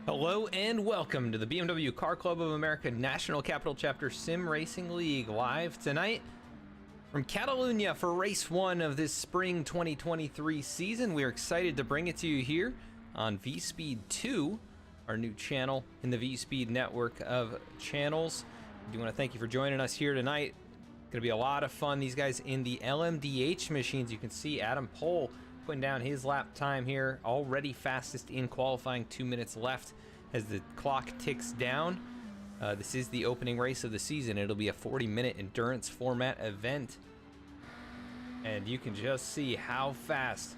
Hello and welcome to the BMW Car Club of America National Capital Chapter Sim Racing League, live tonight from Catalunya for race one of this spring 2023 season. We are excited to bring it to you here on VSpeed 2, our new channel in the VSpeed network of channels. I do want to thank you for joining us here tonight. Going to be a lot of fun. These guys in the LMDh machines, you can see Adam Pohl putting down his lap time here, already fastest in qualifying, 2 minutes left as the clock ticks down. This is the opening race of the season. It'll be a 40-minute endurance format event, and you can just see how fast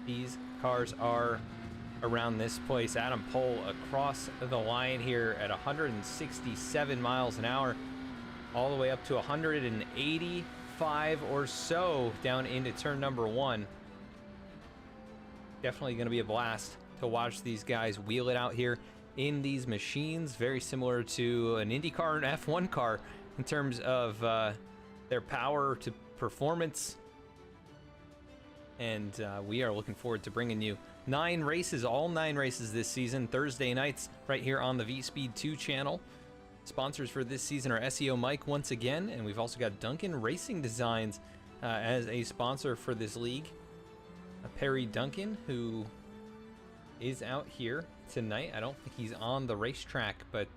these cars are around this place. Adam Pohl across the line here at 167 miles an hour, all the way up to 185 or so down into turn number one. Definitely going to be a blast to watch these guys wheel it out here in these machines. Very similar to an IndyCar and F1 car in terms of their power to performance. And we are looking forward to bringing you 9 races, all 9 races this season, Thursday nights right here on the VSpeed 2 channel. Sponsors for this season are SEOMike once again, and we've also got Duncan Racing Designs as a sponsor for this league. Perry Duncan, who is out here tonight. I don't think he's on the racetrack, but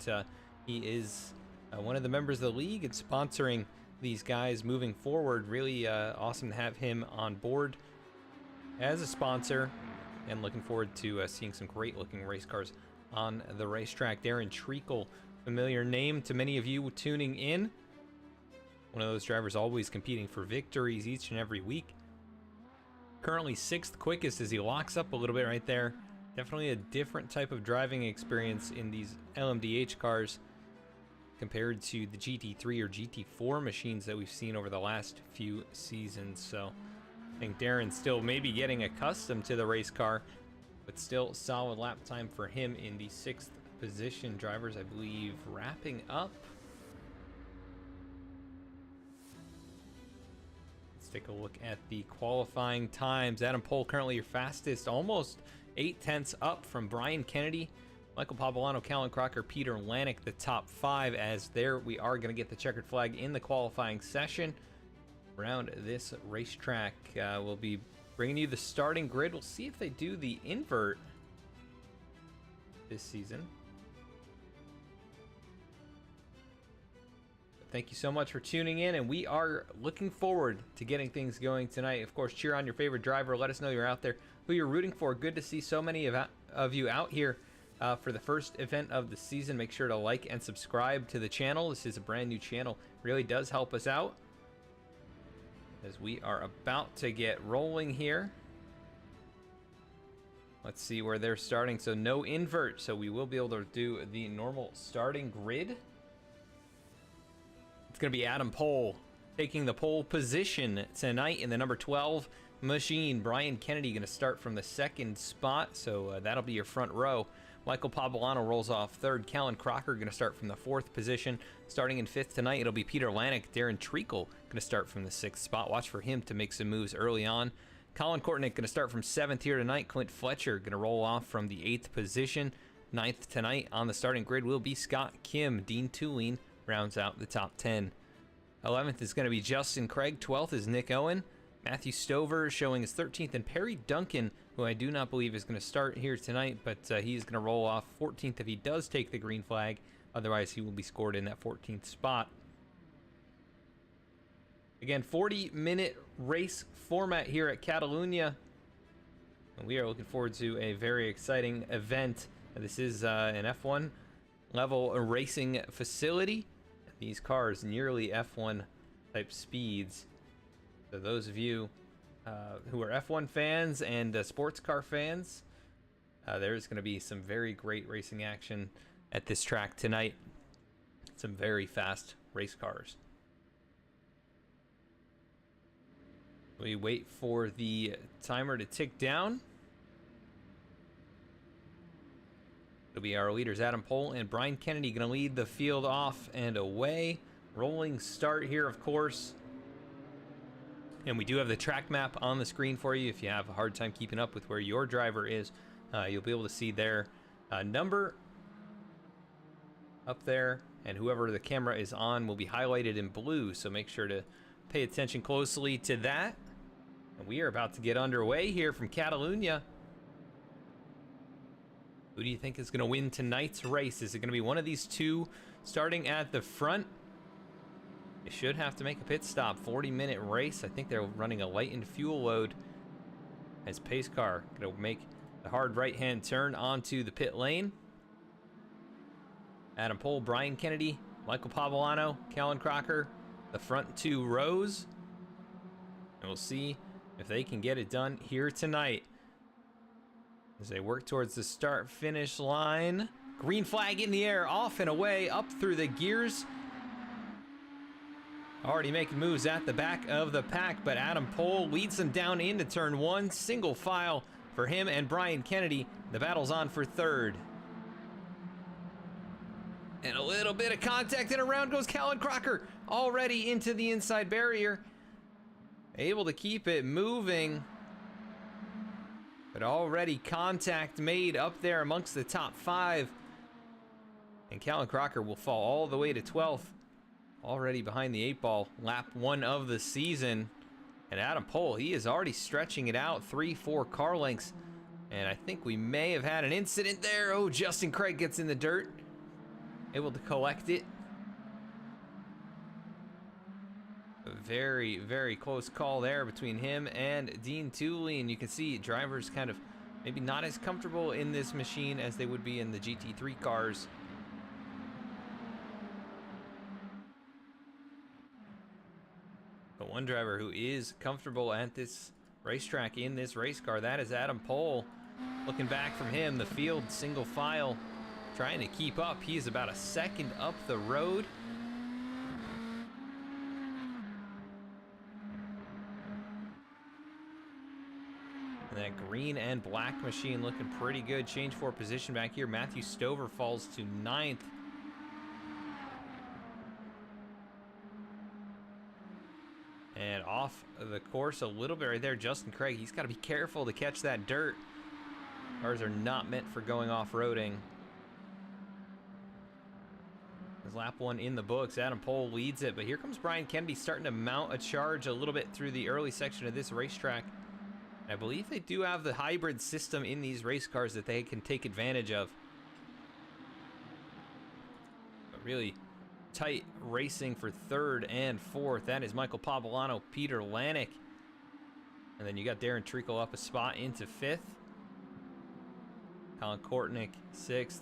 he is one of the members of the league and sponsoring these guys moving forward. Really awesome to have him on board as a sponsor, and looking forward to seeing some great looking race cars on the racetrack. Darren Treacle, familiar name to many of you tuning in. One of those drivers always competing for victories each and every week. Currently 6th quickest as he locks up a little bit right there. Definitely a different type of driving experience in these LMDh cars compared to the GT3 or GT4 machines that we've seen over the last few seasons. So I think Darren's still maybe getting accustomed to the race car, but still solid lap time for him in the 6th position. Drivers, I believe, wrapping up. Take a look at the qualifying times. Adam Pohl currently your fastest, almost 8 tenths up from Brian Kennedy, Michael Pavolano, Callan Crocker, Peter Lanek, the top 5, as there we are going to get the checkered flag in the qualifying session around this racetrack. We'll be bringing you the starting grid. We'll see if they do the invert this season. Thank you so much for tuning in, and we are looking forward to getting things going tonight. Of course, cheer on your favorite driver. Let us know you're out there, who you're rooting for. Good to see so many of you out here for the first event of the season. Make sure to like and subscribe to the channel. This is a brand new channel. Really does help us out as we are about to get rolling here. Let's see where they're starting. So no invert, so we will be able to do the normal starting grid. It's going to be Adam Pohl taking the pole position tonight in the number 12 machine. Brian Kennedy going to start from the 2nd spot, so that'll be your front row. Michael Pavolano rolls off 3rd. Callan Crocker going to start from the 4th position. Starting in 5th tonight, it'll be Peter Lanek. Darren Treacle going to start from the 6th spot. Watch for him to make some moves early on. Colin Kortnick going to start from 7th here tonight. Clint Fletcher going to roll off from the 8th position. 9th tonight on the starting grid will be Scott Kim. Dean Tulane rounds out the top 10. 11th is going to be Justin Craig. 12th is Nick Owen. Matthew Stover showing his 13th, and Perry Duncan, who I do not believe is going to start here tonight, but he's going to roll off 14th if he does take the green flag. Otherwise, he will be scored in that 14th spot. Again, 40-minute race format here at Catalunya, and we are looking forward to a very exciting event. This is an F1 level racing facility. These cars nearly F1 type speeds. So those of you who are F1 fans and sports car fans, there's going to be some very great racing action at this track tonight. Some very fast race cars. We wait for the timer to tick down. It'll be our leaders, Adam Pohl and Brian Kennedy, going to lead the field off and away. Rolling start here, of course. And we do have the track map on the screen for you if you have a hard time keeping up with where your driver is. You'll be able to see there. Number up there, and whoever the camera is on will be highlighted in blue, so make sure to pay attention closely to that. And we are about to get underway here from Catalunya. Who do you think is going to win tonight's race? Is it going to be one of these two starting at the front? They should have to make a pit stop. 40-minute race. I think they're running a lightened fuel load as pace car going to make the hard right-hand turn onto the pit lane. Adam Pohl, Brian Kennedy, Michael Pavellano, Callan Crocker, the front two rows. And we'll see if they can get it done here tonight as they work towards the start-finish line. Green flag in the air, off and away, up through the gears. Already making moves at the back of the pack, but Adam Pohl leads them down into turn one. Single file for him and Brian Kennedy. The battle's on for third. And a little bit of contact, and around goes Callan Crocker, already into the inside barrier. Able to keep it moving, but already contact made up there amongst the top five. And Callan Crocker will fall all the way to 12th. Already behind the 8-ball, lap one of the season. And Adam Pohl, he is already stretching it out, 3-4 car lengths. And I think we may have had an incident there. Oh, Justin Craig gets in the dirt, able to collect it. A very, very close call there between him and Dean Tooley. And you can see drivers kind of maybe not as comfortable in this machine as they would be in the GT3 cars. But one driver who is comfortable at this racetrack in this race car, that is Adam Pohl. Looking back from him, the field single file trying to keep up. He is about a second up the road. And that green and black machine looking pretty good. Change for position back here. Matthew Stover falls to 9th. And off the course a little bit right there, Justin Craig. He's got to be careful to catch that dirt. Cars are not meant for going off-roading. There's lap one in the books. Adam Pohl leads it, but here comes Brian Kennedy starting to mount a charge a little bit through the early section of this racetrack. I believe they do have the hybrid system in these race cars that they can take advantage of. But really tight racing for third and fourth. That is Michael Pavellano, Peter Lanick. And then you got Darren Treacle up a spot into 5th. Colin Kortnick 6th.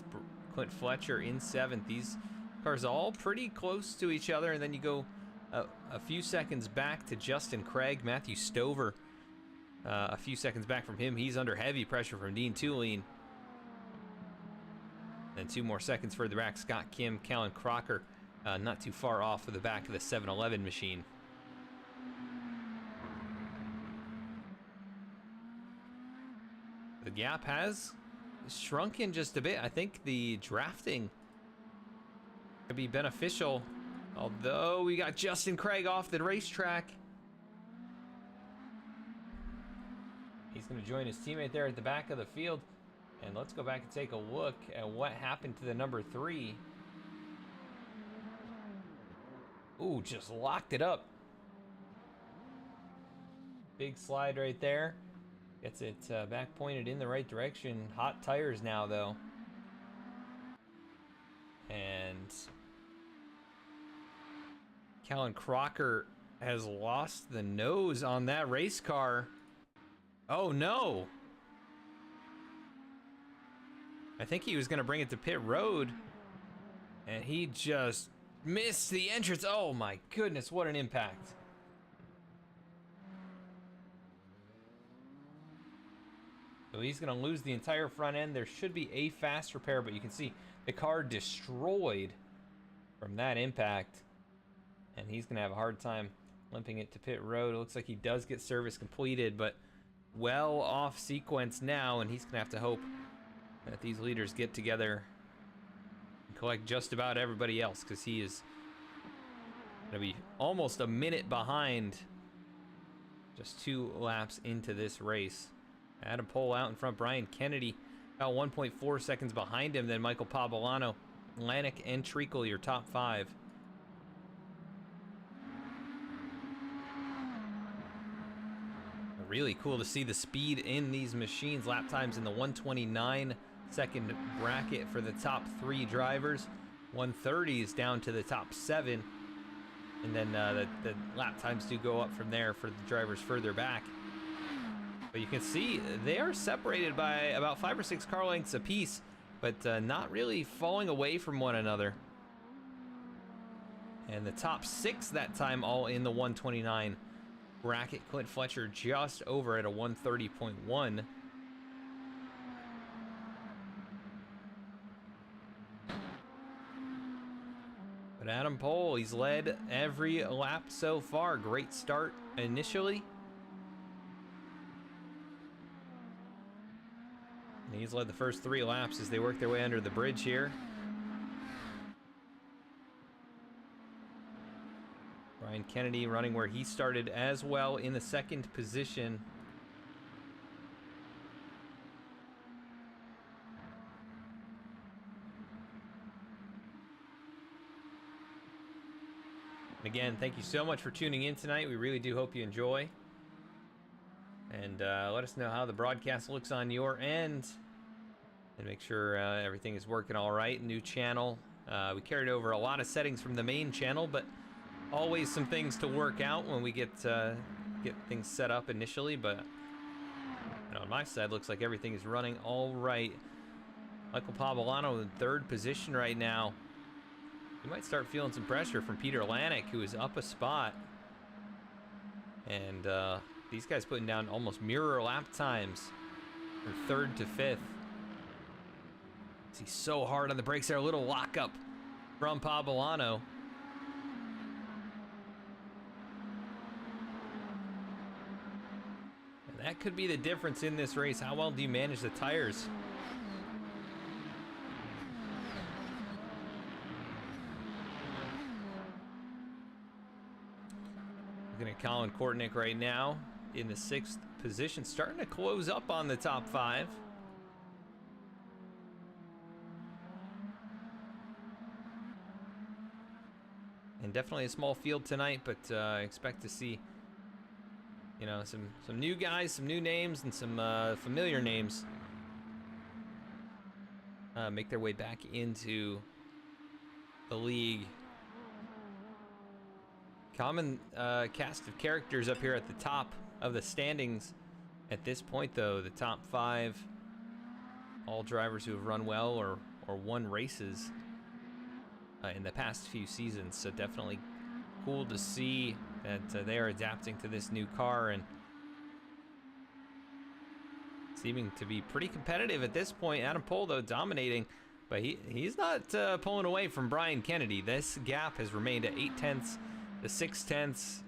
Clint Fletcher in 7th. These cars all pretty close to each other. And then you go a few seconds back to Justin Craig. Matthew Stover a few seconds back from him. He's under heavy pressure from Dean Tooley. Then 2 more seconds further back, Scott Kim, Callan Crocker. Not too far off of the back of the 7-Eleven machine. The gap has shrunken just a bit. I think the drafting could be beneficial. Although we got Justin Craig off the racetrack. He's going to join his teammate there at the back of the field. And let's go back and take a look at what happened to the number 3. Ooh, just locked it up. Big slide right there. Gets it back pointed in the right direction. Hot tires now, though. And Callan Crocker has lost the nose on that race car. Oh, no. I think he was going to bring it to pit road. And he just missed the entrance. Oh my goodness, what an impact. So he's going to lose the entire front end. There should be a fast repair, but you can see the car destroyed from that impact. And he's going to have a hard time limping it to pit road. It looks like he does get service completed, but well off sequence now, and he's going to have to hope that these leaders get together and collect just about everybody else, because he is going to be almost a minute behind, just 2 laps into this race. Adam Pohl out in front. Brian Kennedy about 1.4 seconds behind him. Then Michael Pavellano Lanek, and Treacle, your top 5. Really cool to see the speed in these machines. Lap times in the 129-second bracket for the top 3 drivers. 130s down to the top 7. And then the lap times do go up from there for the drivers further back. But you can see they are separated by about 5 or 6 car lengths apiece, but not really falling away from one another. And the top 6 that time all in the 129 bracket. Clint Fletcher just over at a 130.1. But Adam Pohl, he's led every lap so far. Great start initially. And he's led the first 3 laps as they work their way under the bridge here. Brian Kennedy running where he started as well in the 2nd position. And again, thank you so much for tuning in tonight. We really do hope you enjoy. And let us know how the broadcast looks on your end. And make sure everything is working all right. New channel. We carried over a lot of settings from the main channel, but always some things to work out when we get things set up initially. But on my side, looks like everything is running all right. Michael Pavolano in 3rd position right now. You might start feeling some pressure from Peter Lanek, who is up a spot. And these guys putting down almost mirror lap times from 3rd to 5th. He's so hard on the brakes there. A little lockup from Pavolano. And that could be the difference in this race. How well do you manage the tires? Looking at Colin Kortnick right now in the 6th position, starting to close up on the top 5. And definitely a small field tonight, but expect to see, you know, some new guys, some new names, and some familiar names make their way back into the league. Common cast of characters up here at the top of the standings at this point, though. The top 5, all drivers who have run well or won races in the past few seasons. So definitely cool to see that they are adapting to this new car and seeming to be pretty competitive at this point. Adam Pohl, though, dominating, but he's not pulling away from Brian Kennedy. This gap has remained at 0.8 to 0.6.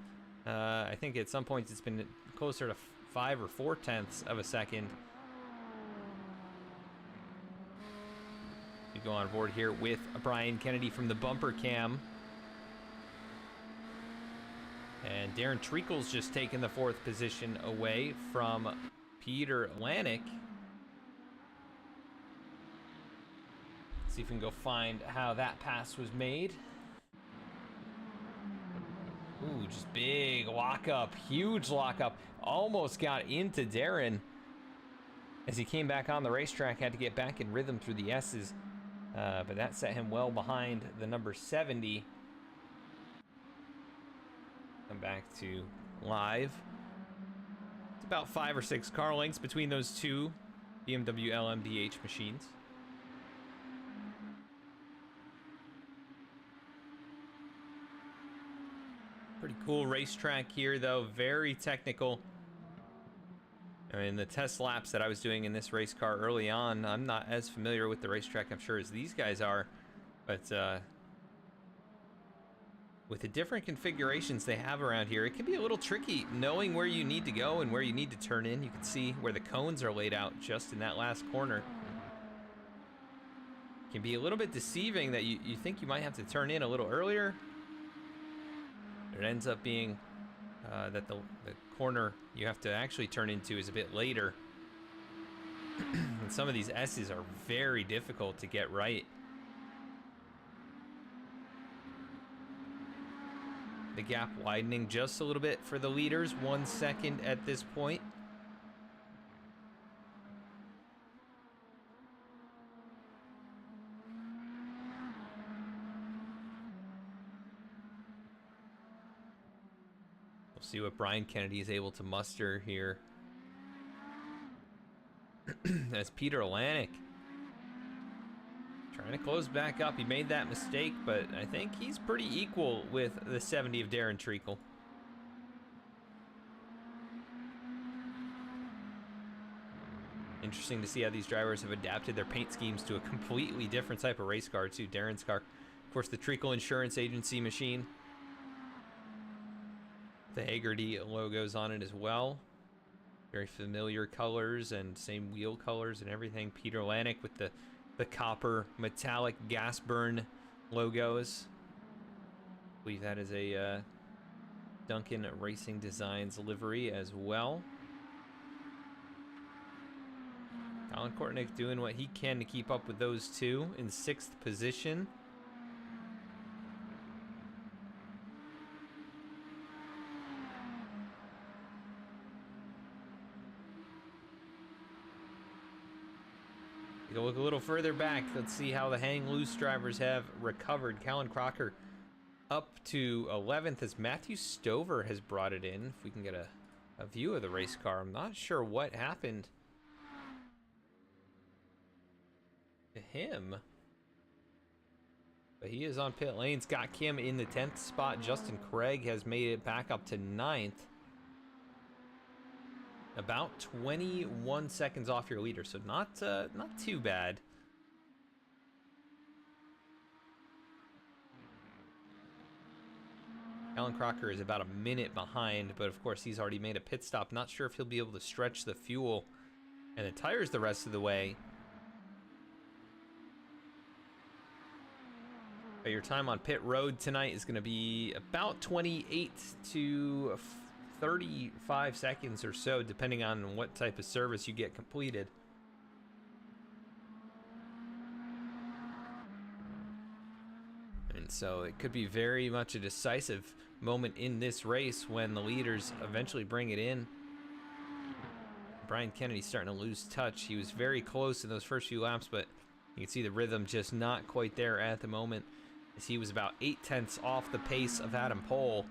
I think at some points it's been closer to 5 or 0.4 of a second. We go on board here with Brian Kennedy from the bumper cam. And Darren Treacle's just taken the 4th position away from Peter Lanek. See if we can go find how that pass was made. Ooh, just big lockup, huge lockup. Almost got into Darren as he came back on the racetrack, had to get back in rhythm through the S's. But that set him well behind the number 70. Come back to live. It's about 5 or 6 car lengths between those two BMW LMDh machines. Pretty cool racetrack here, though. Very technical. I mean, the test laps that I was doing in this race car early on, I'm not as familiar with the racetrack, I'm sure, as these guys are. But with the different configurations they have around here, it can be a little tricky knowing where you need to go and where you need to turn in. You can see where the cones are laid out just in that last corner. It can be a little bit deceiving that you think you might have to turn in a little earlier. It ends up being that the corner you have to actually turn into is a bit later. And some of these S's are very difficult to get right. The gap widening just a little bit for the leaders. 1 second at this point. We'll see what Brian Kennedy is able to muster here. As Peter Lanik trying to close back up. He made that mistake, but I think he's pretty equal with the 70 of Darren Treacle. Interesting to see how these drivers have adapted their paint schemes to a completely different type of race car too. Darren's car, of course, the Treacle Insurance Agency machine. The Hagerty logos on it as well. Very familiar colors and same wheel colors and everything. Peter Lanik with the copper metallic gas burn logos. I believe that is a Duncan Racing Designs livery as well. Colin Kortnick doing what he can to keep up with those two in 6th position. Go look a little further back. Let's see how the hang loose drivers have recovered. Callan Crocker up to 11th as Matthew Stover has brought it in. If we can get a view of the race car. I'm not sure what happened to him, but he is on pit lane. Scott Kim in the 10th spot. Justin Craig has made it back up to 9th. About 21 seconds off your leader, so not too bad. Alan Crocker is about a minute behind, but of course he's already made a pit stop. Not sure if he'll be able to stretch the fuel and the tires the rest of the way. But your time on pit road tonight is going to be about 28 to 35 seconds or so, depending on what type of service you get completed. And so it could be very much a decisive moment in this race when the leaders eventually bring it in. Brian Kennedy's starting to lose touch. He was very close in those first few laps, but you can see the rhythm just not quite there at the moment, as he was about 0.8 off the pace of Adam Pohl.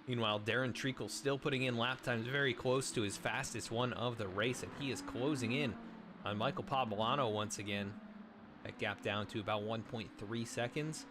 Meanwhile, Darren Treacle still putting in lap times very close to his fastest one of the race, and he is closing in on Michael Poblano once again. That gap down to about 1.3 seconds.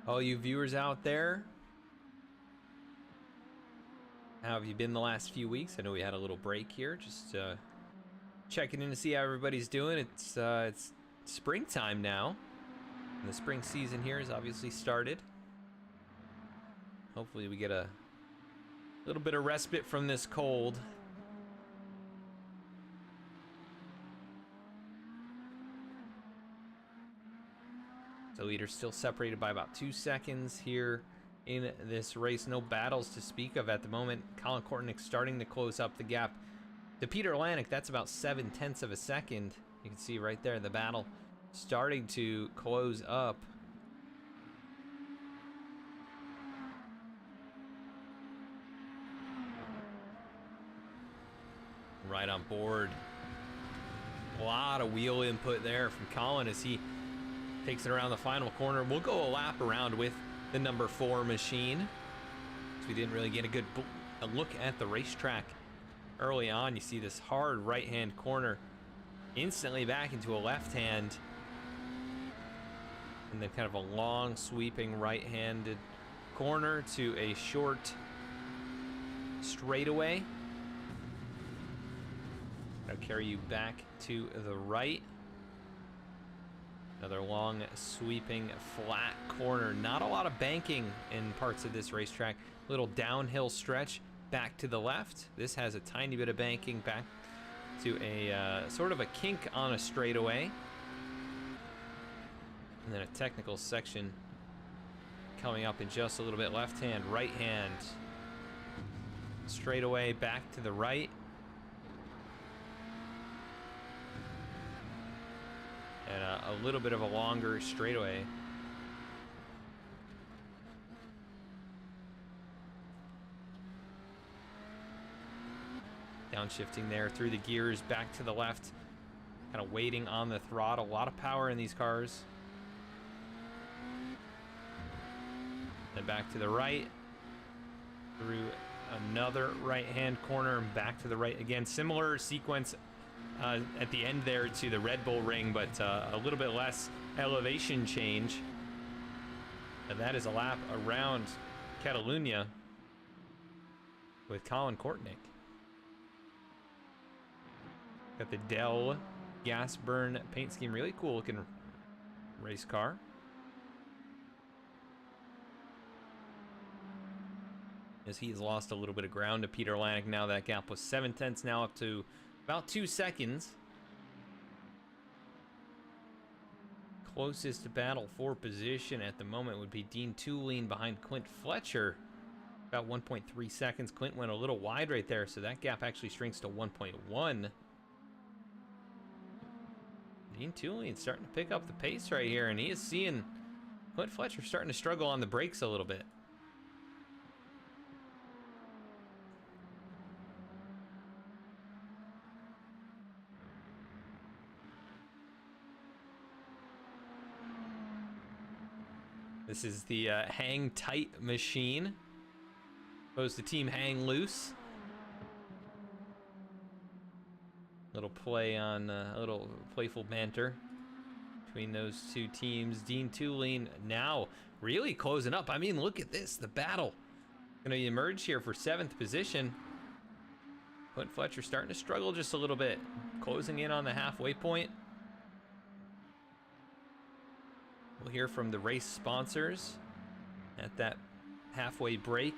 All you viewers out there, how have you been the last few weeks? I know we had a little break here, just checking in to see how everybody's doing. It's springtime now, and the spring season here has obviously started. Hopefully we get a little bit of respite from this cold. The leader's still separated by about 2 seconds here in this race. No battles to speak of at the moment. Colin Kortnick starting to close up the gap to Peter Lanik. That's about 0.7 of a second. You can see right there the battle starting to close up. Right on board. A lot of wheel input there from Colin as he takes it around the final corner. We'll go a lap around with the number 4 machine, so we didn't really get a look at the racetrack early on. You see this hard right-hand corner, instantly back into a left-hand, and then kind of a long sweeping right-handed corner to a short straightaway. That'll carry you back to the right. Another long, sweeping, flat corner. Not a lot of banking in parts of this racetrack. Little downhill stretch back to the left. This has a tiny bit of banking back to a sort of a kink on a straightaway. And then a technical section coming up in just a little bit. Left hand, right hand. Straightaway back to the right. And a little bit of a longer straightaway. Downshifting there through the gears, back to the left. Kind of waiting on the throttle. A lot of power in these cars. Then back to the right. Through another right-hand corner and back to the right again. Similar sequence at the end there to the Red Bull Ring, but a little bit less elevation change. And that is a lap around Catalunya with Colin Kortnick. Got the Dell gas burn paint scheme. Really cool looking race car. As he has lost a little bit of ground to Peter Lanek. Now that gap was 7/10, now up to about 2 seconds. Closest battle for position at the moment would be Dean Tulien behind Clint Fletcher. About 1.3 seconds. Clint went a little wide right there, so that gap actually shrinks to 1.1. Dean Tulien starting to pick up the pace right here, and he is seeing Clint Fletcher starting to struggle on the brakes a little bit. This is the hang tight machine, opposed to Team Hang Loose. Little play on a little playful banter between those two teams. Dean Tulien now really closing up. I mean, look at this, the battle going to emerge here for 7th position. Clint Fletcher starting to struggle just a little bit, closing in on the halfway point. We'll hear from the race sponsors at that halfway break,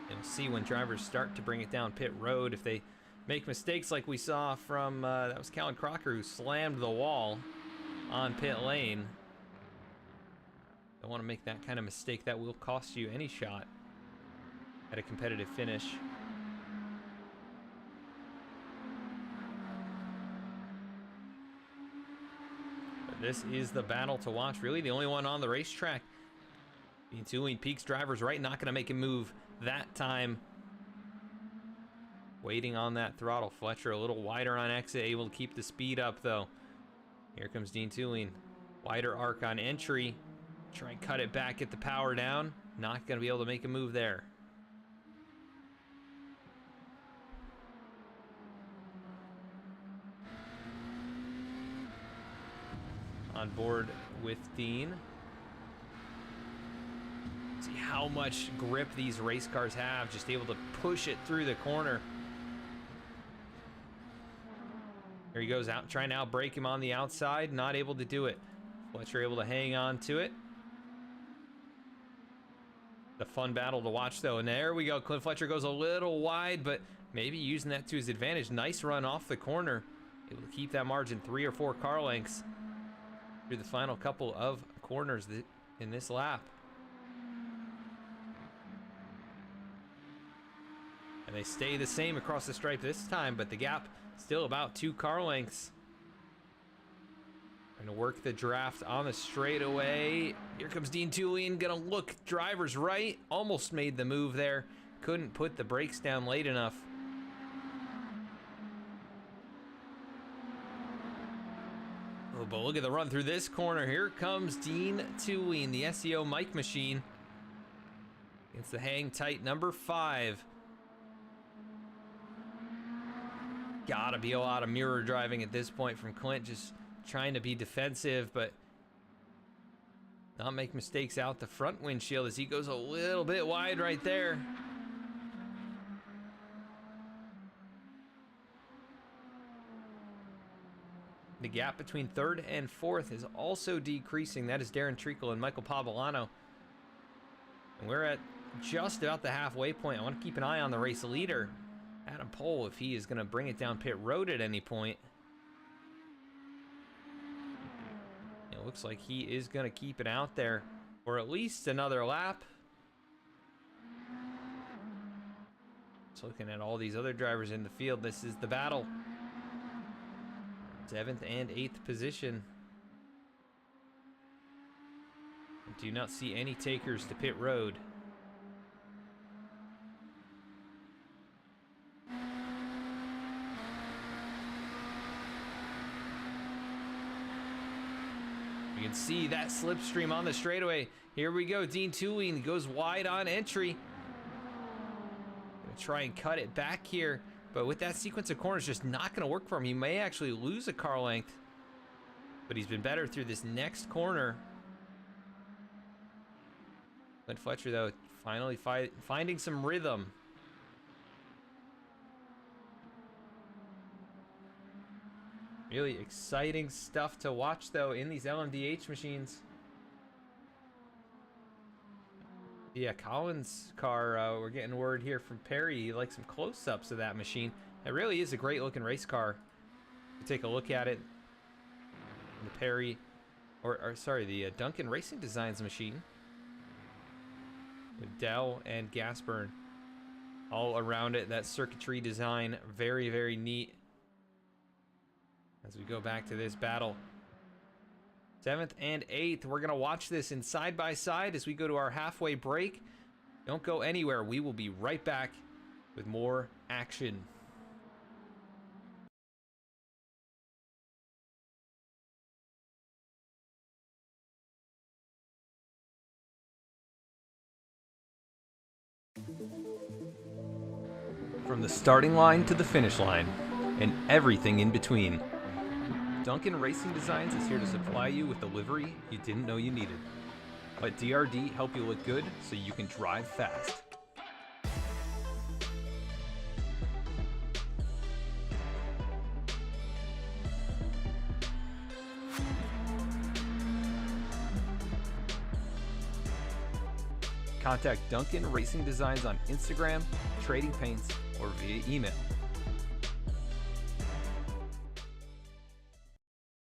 and we'll see when drivers start to bring it down pit road. If they make mistakes like we saw from, that was Callan Crocker who slammed the wall on pit lane. Don't want to make that kind of mistake. That will cost you any shot at a competitive finish. This is the battle to watch. Really the only one on the racetrack. Dean Tulien peaks drivers right, not going to make a move that time. Waiting on that throttle. Fletcher a little wider on exit, able to keep the speed up though. Here comes Dean Tulien. Wider arc on entry. Try and cut it back, get the power down. Not going to be able to make a move there. On board with Dean. See how much grip these race cars have, just able to push it through the corner. Here he goes out, trying to outbrake him on the outside, not able to do it. Fletcher able to hang on to it. The fun battle to watch though, and there we go. Clint Fletcher goes a little wide, but maybe using that to his advantage. Nice run off the corner. Able to keep that margin 3 or 4 car lengths through the final couple of corners in this lap. And they stay the same across the stripe this time, but the gap still about 2 car lengths. Trying to work the draft on the straightaway. Here comes Dean Tulien, gonna look drivers right. Almost made the move there. Couldn't put the brakes down late enough. Oh, but look at the run through this corner. Here comes Dean Tulien, the SEOMike machine. It's the hang tight number 5. Gotta be a lot of mirror driving at this point from Clint, just trying to be defensive, but not make mistakes out the front windshield as he goes a little bit wide right there. The gap between 3rd and 4th is also decreasing. That is Darren Treacle and Michael Pavolano. And we're at just about the halfway point. I want to keep an eye on the race leader Adam Pohl if he is going to bring it down pit road at any point. It looks like he is going to keep it out there for at least another lap. Just looking at all these other drivers in the field, this is the battle. 7th and 8th position. I do not see any takers to pit road. You can see that slipstream on the straightaway. Here we go. Dean Tulien goes wide on entry. Gonna try and cut it back here, but with that sequence of corners, just not gonna work for him. He may actually lose a car length, but he's been better through this next corner. Clint Fletcher, though, finally finding some rhythm. Really exciting stuff to watch, though, in these LMDh machines. Yeah, Collins' car, we're getting word here from Perry. He likes some close-ups of that machine. It really is a great-looking race car. You take a look at it. The Perry, the Duncan Racing Designs machine. With Dell and Gasburn all around it. That circuitry design, very, very neat. As we go back to this battle. 7th and 8th. We're going to watch this in side by side as we go to our halfway break. Don't go anywhere. We will be right back with more action. From the starting line to the finish line, and everything in between, Duncan Racing Designs is here to supply you with the livery you didn't know you needed. Let DRD help you look good so you can drive fast. Contact Duncan Racing Designs on Instagram, Trading Paints, or via email.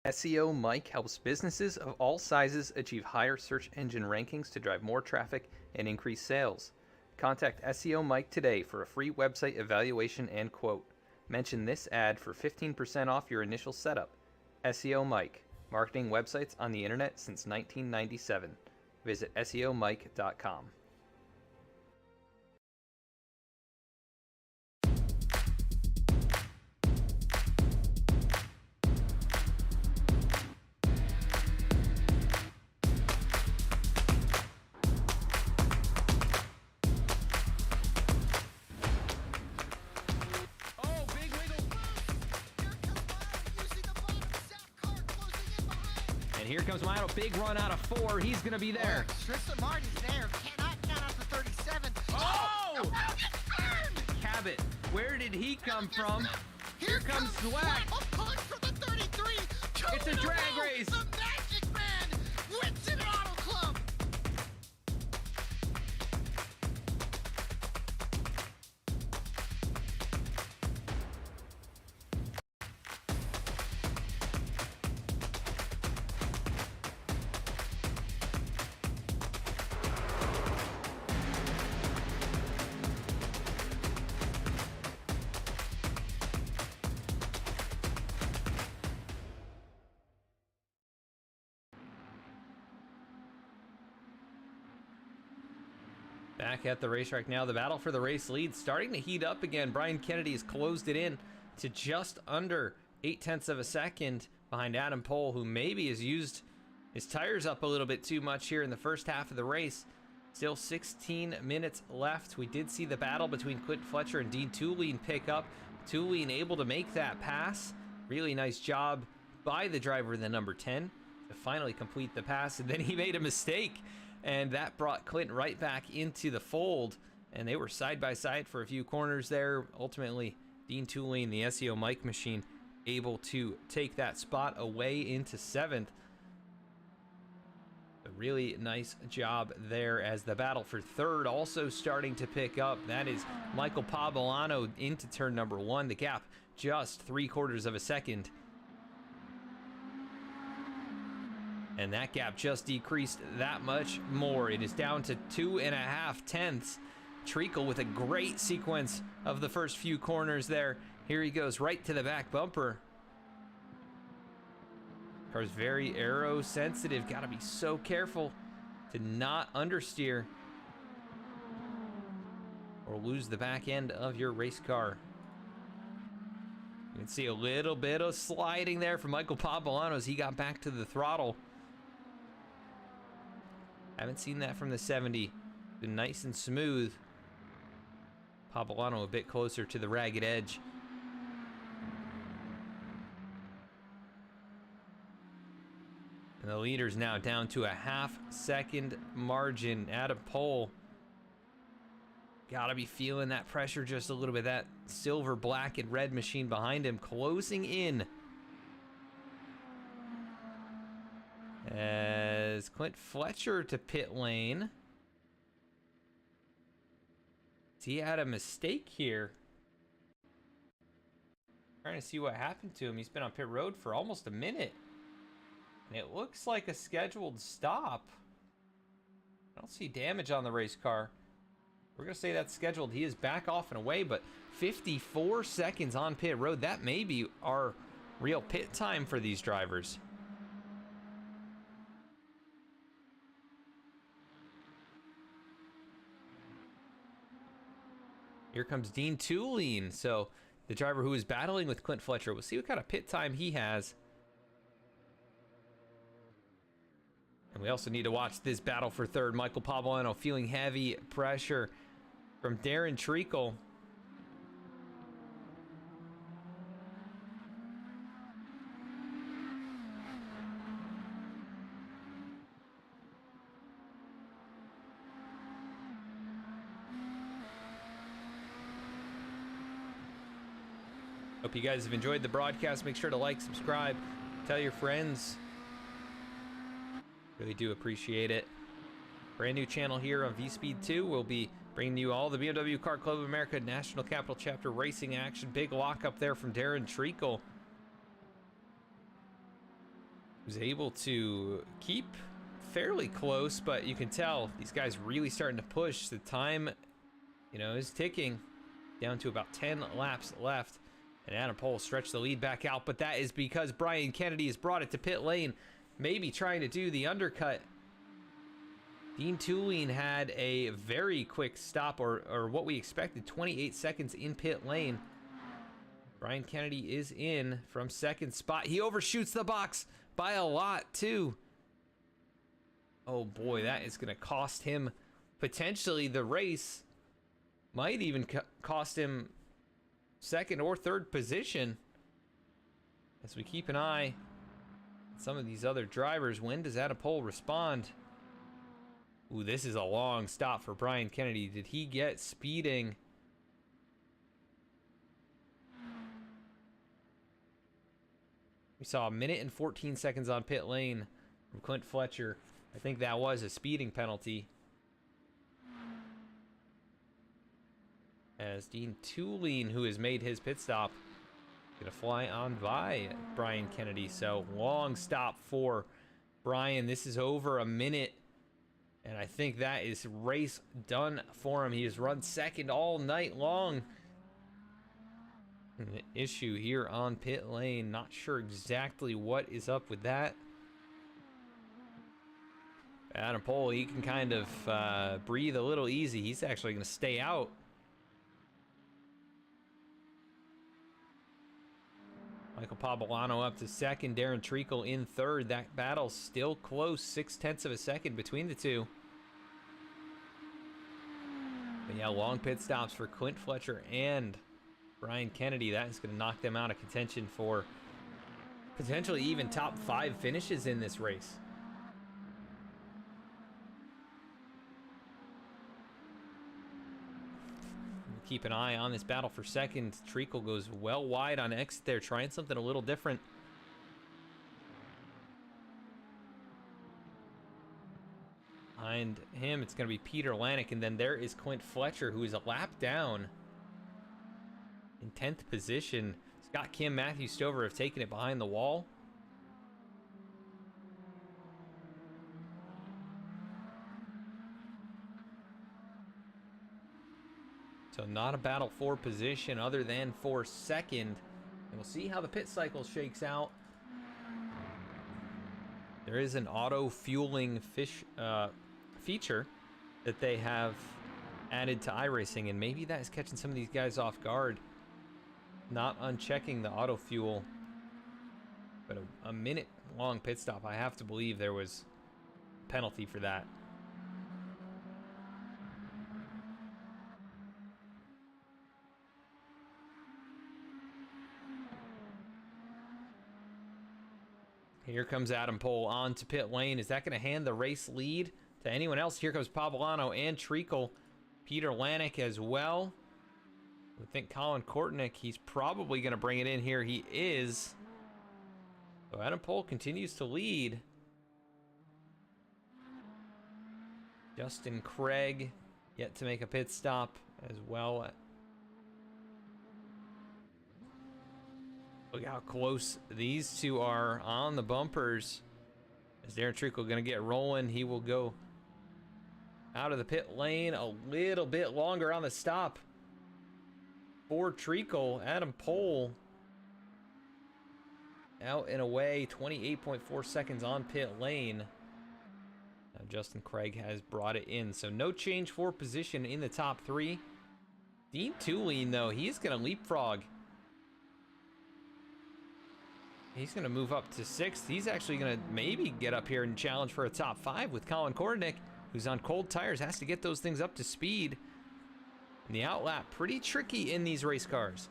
SEOMike helps businesses of all sizes achieve higher search engine rankings to drive more traffic and increase sales. Contact SEOMike today for a free website evaluation and quote. Mention this ad for 15% off your initial setup. SEOMike, marketing websites on the internet since 1997. Visit SEOMike.com. And here comes Milo, big run out of 4. He's going to be there. Tristan Martin's there. Cannot count out the 37. Oh! Cabot, where did he come from? Here comes Swack. A punch for the 33. It's a drag race. The Magic Man wins it at Auto Club. Back at the racetrack now, the battle for the race lead starting to heat up again. Brian Kennedy has closed it in to just under 0.8 of a second behind Adam Pohl, who maybe has used his tires up a little bit too much here in the first half of the race. Still 16 minutes left. We did see the battle between Clint Fletcher and Dean Tulien pick up. Tulien able to make that pass. Really nice job by the driver in the number 10 to finally complete the pass, and then he made a mistake. And that brought Clint right back into the fold. And they were side by side for a few corners there. Ultimately, Dean Tulien, the SEOMike machine, able to take that spot away into 7th. So really nice job there as the battle for third also starting to pick up. That is Michael Pavolano into turn number 1. The gap just 3/4 of a second. And that gap just decreased that much more. It is down to 2.5 tenths. Treacle with a great sequence of the first few corners there. Here he goes right to the back bumper. Car's very aero sensitive. Gotta be so careful to not understeer or lose the back end of your race car. You can see a little bit of sliding there from Michael Pavolano as he got back to the throttle. Haven't seen that from the 70. Been nice and smooth. Pavolano a bit closer to the ragged edge. And the leader's now down to a half-second margin. Adam Pole. Gotta be feeling that pressure just a little bit. That silver, black, and red machine behind him closing in. As Clint Fletcher to pit lane. He had a mistake here. Trying to see what happened to him. He's been on pit road for almost a minute. And it looks like a scheduled stop. I don't see damage on the race car. We're going to say that's scheduled. He is back off and away, but 54 seconds on pit road. That may be our real pit time for these drivers. Here comes Dean Tulane. So the driver who is battling with Clint Fletcher. We'll see what kind of pit time he has. And we also need to watch this battle for third. Michael Pavolano feeling heavy pressure from Darren Treacle. Hope you guys have enjoyed the broadcast. Make sure to like, subscribe, tell your friends. Really do appreciate it. Brand new channel here on V-Speed 2. We'll be bringing you all the BMW Car Club of America National Capital Chapter racing action. Big lockup there from Darren Treacle, who's able to keep fairly close, but you can tell these guys really starting to push. The time, is ticking down to about 10 laps left. And Adam Pole stretched the lead back out, but that is because Brian Kennedy has brought it to pit lane, maybe trying to do the undercut. Dean Tulane had a very quick stop, or what we expected, 28 seconds in pit lane. Brian Kennedy is in from second spot. He overshoots the box by a lot, too. Oh, boy, that is going to cost him potentially the race. Might even cost him second or third position. As we keep an eye on some of these other drivers. When does Adam Pole respond? Ooh, this is a long stop for Brian Kennedy. Did he get speeding? We saw 1 minute and 14 seconds on pit lane from Clint Fletcher. I think that was a speeding penalty. As Dean Tulane, who has made his pit stop, gonna fly on by Brian Kennedy. So long stop for Brian. This is over a minute, and I think that is race done for him. He has run second all night long. An issue here on pit lane. Not sure exactly what is up with that. Adam Pole, he can kind of breathe a little easy. He's actually gonna stay out. Michael Pavolano up to second, Darren Treacle in third. That battle's still close, 0.6 of a second between the two. But yeah, long pit stops for Clint Fletcher and Brian Kennedy. That is going to knock them out of contention for potentially even top 5 finishes in this race. Keep an eye on this battle for second. Treacle goes well wide on exit there, trying something a little different. Behind him, it's going to be Peter Lanick, and then there is Clint Fletcher, who is a lap down in 10th position. Scott Kim, Matthew Stover have taken it behind the wall. So not a battle for position other than for second. And we'll see how the pit cycle shakes out. There is an auto fueling feature that they have added to iRacing, and maybe that is catching some of these guys off guard, not unchecking the auto fuel. But a minute long pit stop, I have to believe there was a penalty for that. Here comes Adam Pohl onto pit lane. Is that going to hand the race lead to anyone else? Here comes Pavolano and Treacle. Peter Lanick as well. I think Colin Kortnick, he's probably going to bring it in here. He is. So Adam Pohl continues to lead. Justin Craig yet to make a pit stop as well. Look how close these two are on the bumpers. Is Darren Treacle going to get rolling? He will go out of the pit lane a little bit longer on the stop for Treacle. Adam Pohl out and away, 28.4 seconds on pit lane. Now Justin Craig has brought it in, so no change for position in the top three. Dean Tulane, though, he's going to leapfrog. He's going to move up to 6th. He's actually going to maybe get up here and challenge for a top 5 with Colin Kortnick, who's on cold tires, has to get those things up to speed. And the outlap, pretty tricky in these race cars.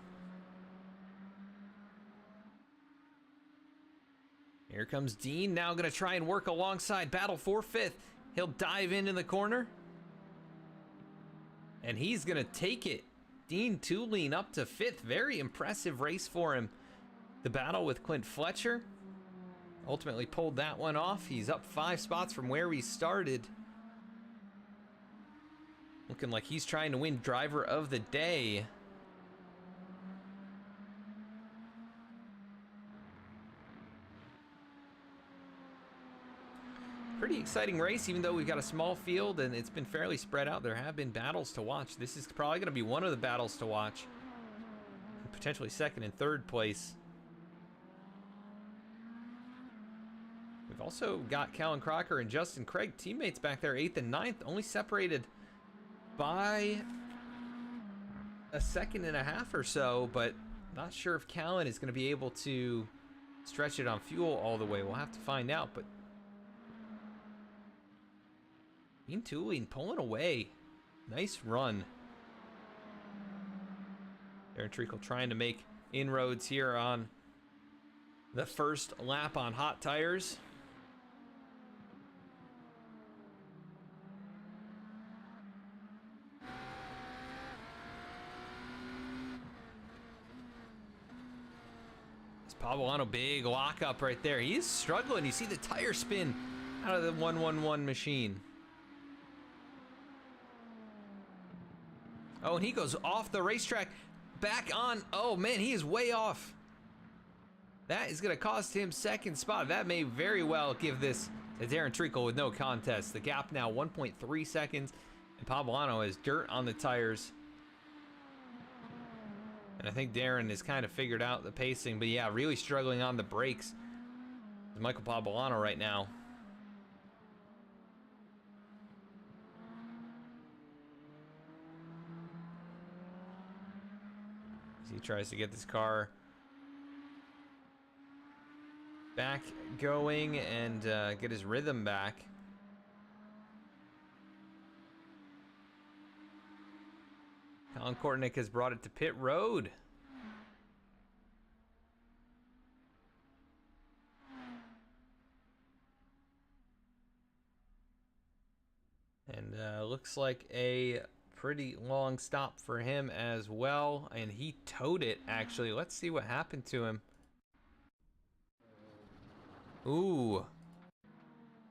Here comes Dean, now going to try and work alongside, battle for 5th. He'll dive into the corner. And he's going to take it. Dean Tulane up to 5th. Very impressive race for him. The battle with Clint Fletcher ultimately pulled that one off. He's up 5 spots from where he started. Looking like he's trying to win driver of the day. Pretty exciting race, even though we've got a small field and it's been fairly spread out. There have been battles to watch. This is probably going to be one of the battles to watch. Potentially second and third place. We've also got Callan Crocker and Justin Craig, teammates back there, 8th and 9th, only separated by a second and a half or so, but not sure if Callan is going to be able to stretch it on fuel all the way. We'll have to find out, but Dean Tulane pulling away. Nice run. Darren Treacle trying to make inroads here on the first lap on hot tires. Pavolano, big lockup right there. He is struggling. You see the tire spin out of the 111 machine. Oh, and he goes off the racetrack, back on. Oh, man, he is way off. That is going to cost him second spot. That may very well give this to Darren Treacle with no contest. The gap now 1.3 seconds, and Pavolano has dirt on the tires. And I think Darren has kind of figured out the pacing, but yeah, really struggling on the brakes. Michael Pavolano right now. As he tries to get this car back going and get his rhythm back. Colin Kortnick has brought it to pit road. And looks like a pretty long stop for him as well. And he towed it, actually. Let's see what happened to him. Ooh.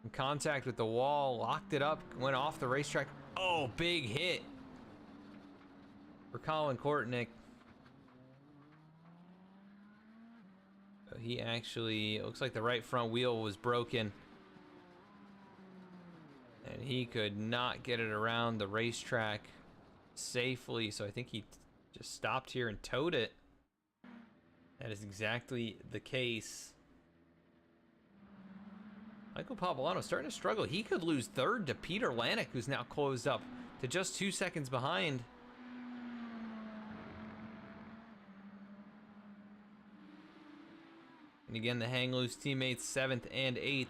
In contact with the wall, locked it up, went off the racetrack. Oh, big hit for Colin Kortnick. He actually, it looks like the right front wheel was broken. And he could not get it around the racetrack safely. So I think he just stopped here and towed it. That is exactly the case. Michael Pavolano starting to struggle. He could lose third to Peter Lanek, who's now closed up to just 2 seconds behind. And again, the hang loose teammates 7th and 8th.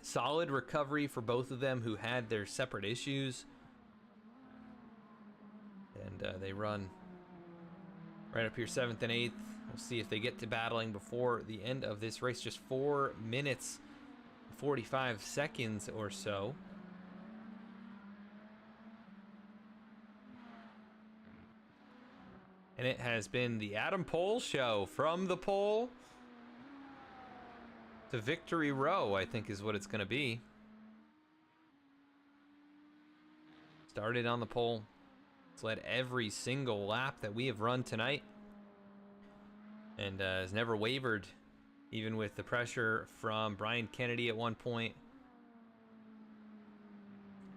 Solid recovery for both of them who had their separate issues. And they run right up here 7th and 8th. We'll see if they get to battling before the end of this race. Just 4 minutes, 45 seconds or so. And it has been the Adam Pole show from the pole to Victory Row, I think is what it's going to be. Started on the pole. It's led every single lap that we have run tonight. And has never wavered, even with the pressure from Brian Kennedy at one point.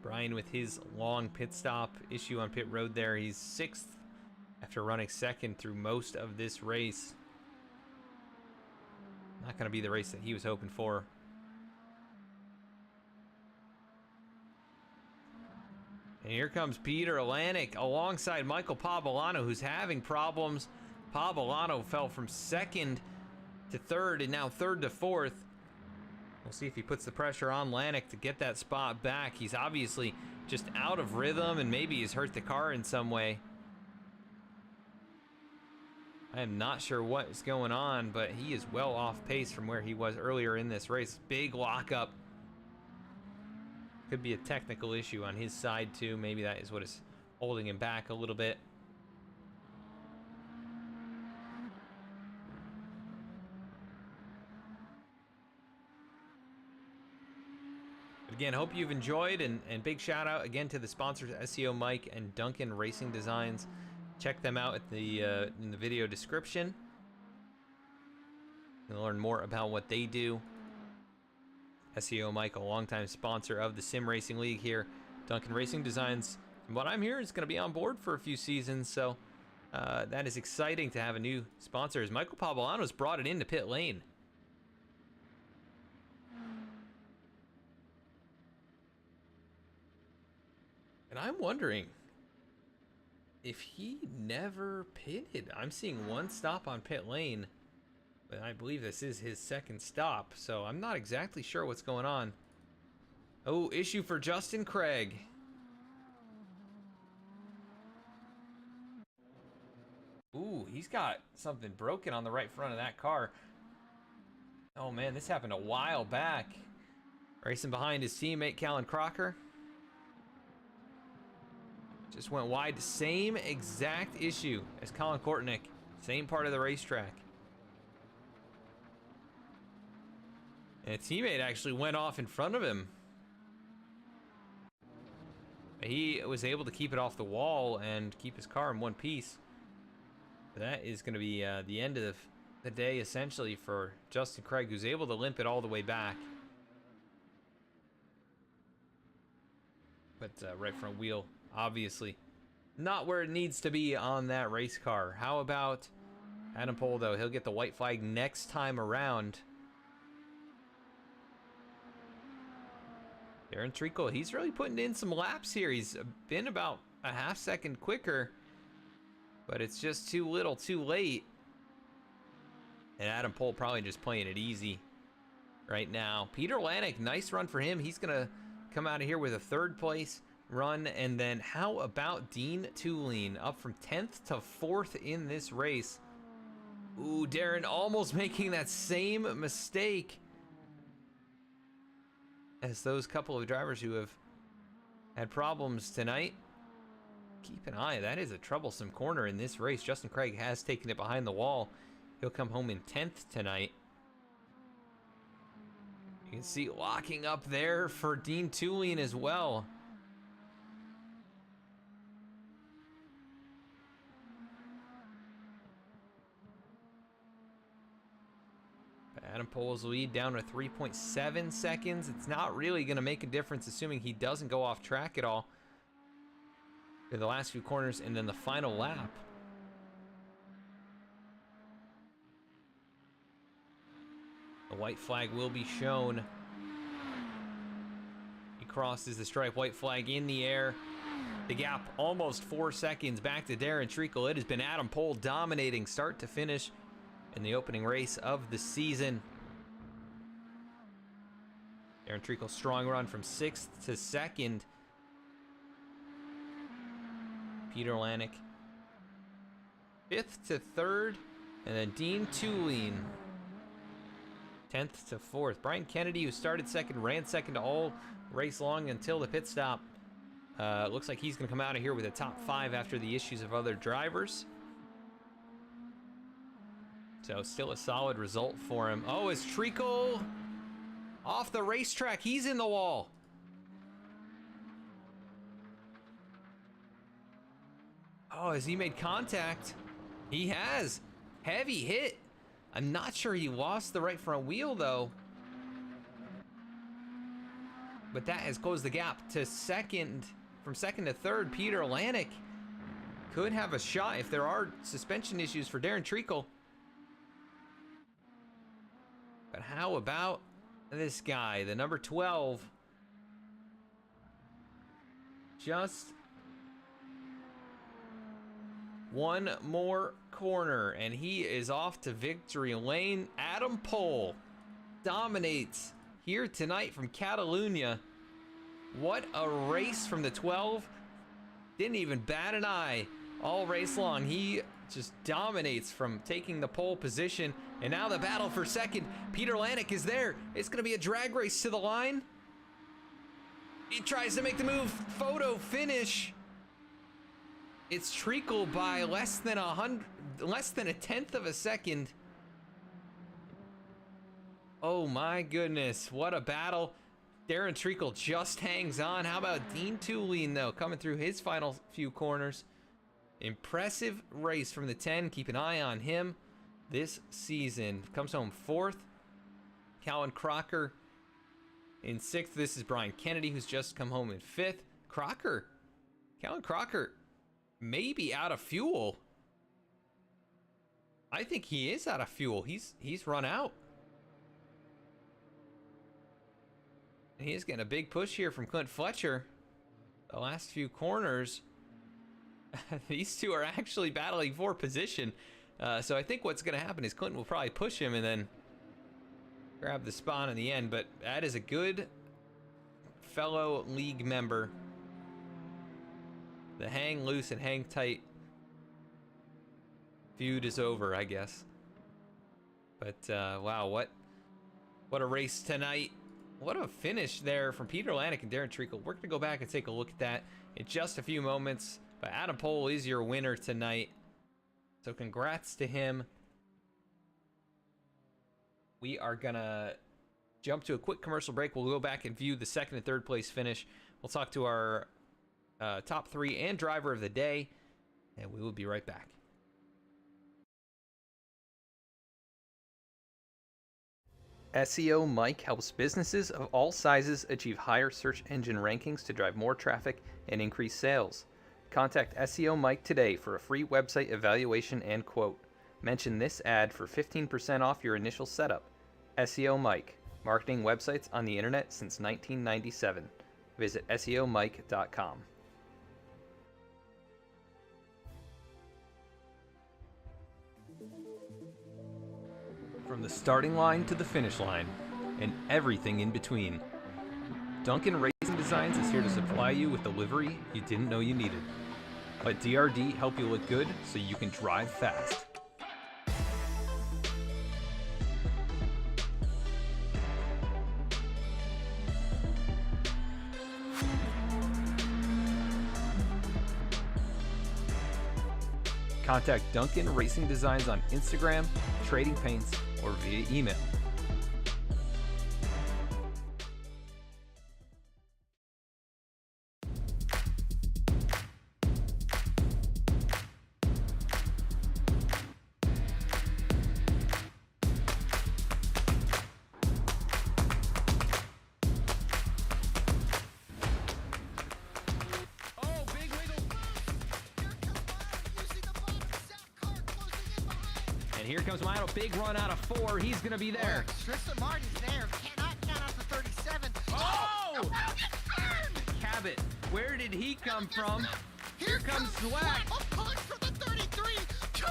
Brian with his long pit stop issue on pit road there. He's 6th after running 2nd through most of this race. Not going to be the race that he was hoping for. And here comes Peter Lanek alongside Michael Pavolano, who's having problems. Pavolano fell from 2nd to 3rd and now 3rd to 4th. We'll see if he puts the pressure on Lanek to get that spot back. He's obviously just out of rhythm and maybe he's hurt the car in some way. I am not sure what is going on, but he is well off pace from where he was earlier in this race. Big lockup. Could be a technical issue on his side too. Maybe that is what is holding him back a little bit. But again, hope you've enjoyed, and big shout out again to the sponsors SEOMike and Duncan Racing Designs. Check them out at the in the video description. You'll learn more about what they do. SEOMike, a longtime sponsor of the Sim Racing League here. Duncan Racing Designs, from what I'm hearing, is going to be on board for a few seasons. So that is exciting to have a new sponsor. As Michael Pavolano's brought it into pit lane. And I'm wondering if he never pitted. I'm seeing one stop on pit lane, but I believe this is his 2nd stop, so I'm not exactly sure what's going on. Oh, issue for Justin Craig. Ooh, he's got something broken on the right front of that car. Oh man, this happened a while back. Racing behind his teammate, Callan Crocker. Just went wide. Same exact issue as Colin Kortnick. Same part of the racetrack. And a teammate actually went off in front of him. He was able to keep it off the wall and keep his car in one piece. That is going to be the end of the day, essentially, for Justin Craig, who's able to limp it all the way back. But right front wheel, obviously, not where it needs to be on that race car. How about Adam Pole, though? He'll get the white flag next time around. Darren Treacle, he's really putting in some laps here. He's been about a half second quicker, but it's just too little, too late. And Adam Pole probably just playing it easy right now. Peter Lanek, nice run for him. He's going to come out of here with a 3rd place run. And then how about Dean Tulane, up from 10th to 4th in this race? Ooh, Darren almost making that same mistake as those couple of drivers who have had problems tonight. Keep an eye. That is a troublesome corner in this race. Justin Craig has taken it behind the wall. He'll come home in 10th tonight. You can see locking up there for Dean Tulien as well. Adam Pohl's lead down to 3.7 seconds. It's not really going to make a difference, assuming he doesn't go off track at all in the last few corners and then the final lap. The white flag will be shown. He crosses the stripe, white flag in the air. The gap almost 4 seconds back to Darren Treacle. It has been Adam Pohl dominating start to finish in the opening race of the season. Darren Treacle, strong run from 6th to 2nd. Peter Lanek, 5th to 3rd. And then Dean Tulien, 10th to 4th. Brian Kennedy, who started 2nd, ran 2nd all race long until the pit stop. Looks like he's going to come out of here with a top 5 after the issues of other drivers. So still a solid result for him. Oh, is Treacle off the racetrack? He's in the wall. Oh, has he made contact? He has. Heavy hit. I'm not sure he lost the right front wheel, though. But that has closed the gap to 2nd. From 2nd to 3rd, Peter Lanek could have a shot if there are suspension issues for Darren Treacle. But how about this guy, the number 12? Just one more corner, and he is off to victory lane. Adam Pohl dominates here tonight from Catalunya. What a race from the 12. Didn't even bat an eye all race long. He just dominates from taking the pole position. And now the battle for 2nd. Peter Lanek is there. It's going to be a drag race to the line. He tries to make the move. Photo finish. It's Treacle by less than a tenth of a second. Oh my goodness, what a battle. Darren Treacle just hangs on. How about Dean Tulien, though, coming through his final few corners? Impressive race from the 10. Keep an eye on him this season. Comes home 4th. Calvin Crocker in 6th. This is Brian Kennedy, who's just come home in 5th. Calvin Crocker may be out of fuel. I think he is out of fuel. He's run out. And he is getting a big push here from Clint Fletcher. The last few corners, these two are actually battling for position. So I think what's going to happen is Clinton will probably push him and then grab the spot in the end. But that is a good fellow league member. The hang loose and hang tight feud is over, I guess. But wow, what a race tonight. What a finish there from Peter Lanek and Darren Treacle. We're going to go back and take a look at that in just a few moments. But Adam Pohl is your winner tonight. So congrats to him. We are going to jump to a quick commercial break. We'll go back and view the 2nd and 3rd place finish. We'll talk to our top 3 and driver of the day. And we will be right back. SEOMike helps businesses of all sizes achieve higher search engine rankings to drive more traffic and increase sales. Contact SEOMike today for a free website evaluation and quote. Mention this ad for 15% off your initial setup. SEOMike, marketing websites on the internet since 1997. Visit SEOMike.com. From the starting line to the finish line, and everything in between, Duncan Racing Designs is here to supply you with the livery you didn't know you needed. Let DRD help you look good so you can drive fast. Contact Duncan Racing Designs on Instagram, trading paints, or via email. Oh, big wiggle. Here comes Lyle using the bottom sack car closing in behind. And here comes Milo, big run out of 4. He's going to be there. Tristan Martin's there. Cannot count out the 37. Oh! The wheel gets burned. Cabot, where did he come from? Here comes Swack. A push for the 33.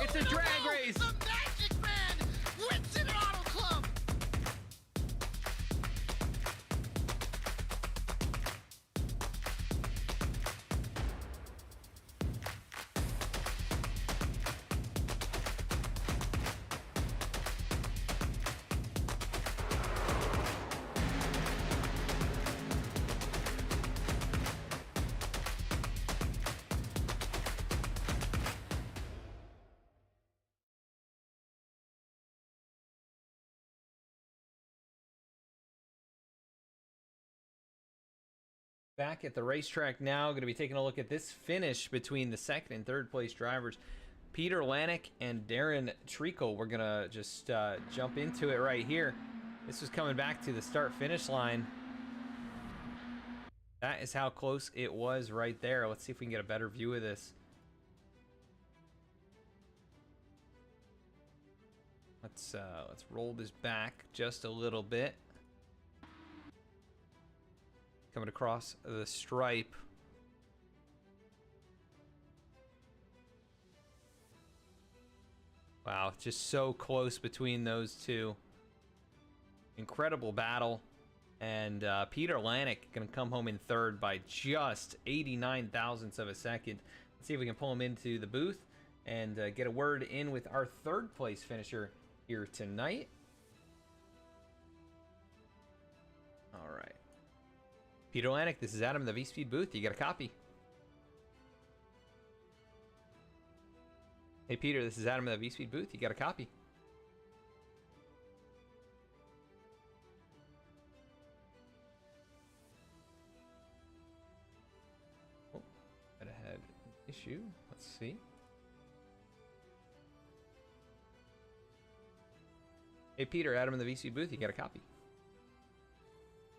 It's a drag race. The Magic Man wins it at Auto Club. Back at the racetrack now, going to be taking a look at this finish between the second and third place drivers, Peter Lanik and Darren Treacle. We're going to just jump into it right here. This was coming back to the start-finish line. That is how close it was right there. Let's see if we can get a better view of this. Let's roll this back just a little bit. Coming across the stripe. Wow, just so close between those two. Incredible battle. And Peter Lanik going to come home in third by just 89 thousandths of a second. Let's see if we can pull him into the booth and get a word in with our third place finisher here tonight. All right. Peter Lanik, this is Adam in the V-Speed booth. You got a copy? Hey, Peter, this is Adam in the V-Speed booth. You got a copy? Oh, I had an issue. Let's see. Hey, Peter, Adam in the V-Speed booth. You got a copy?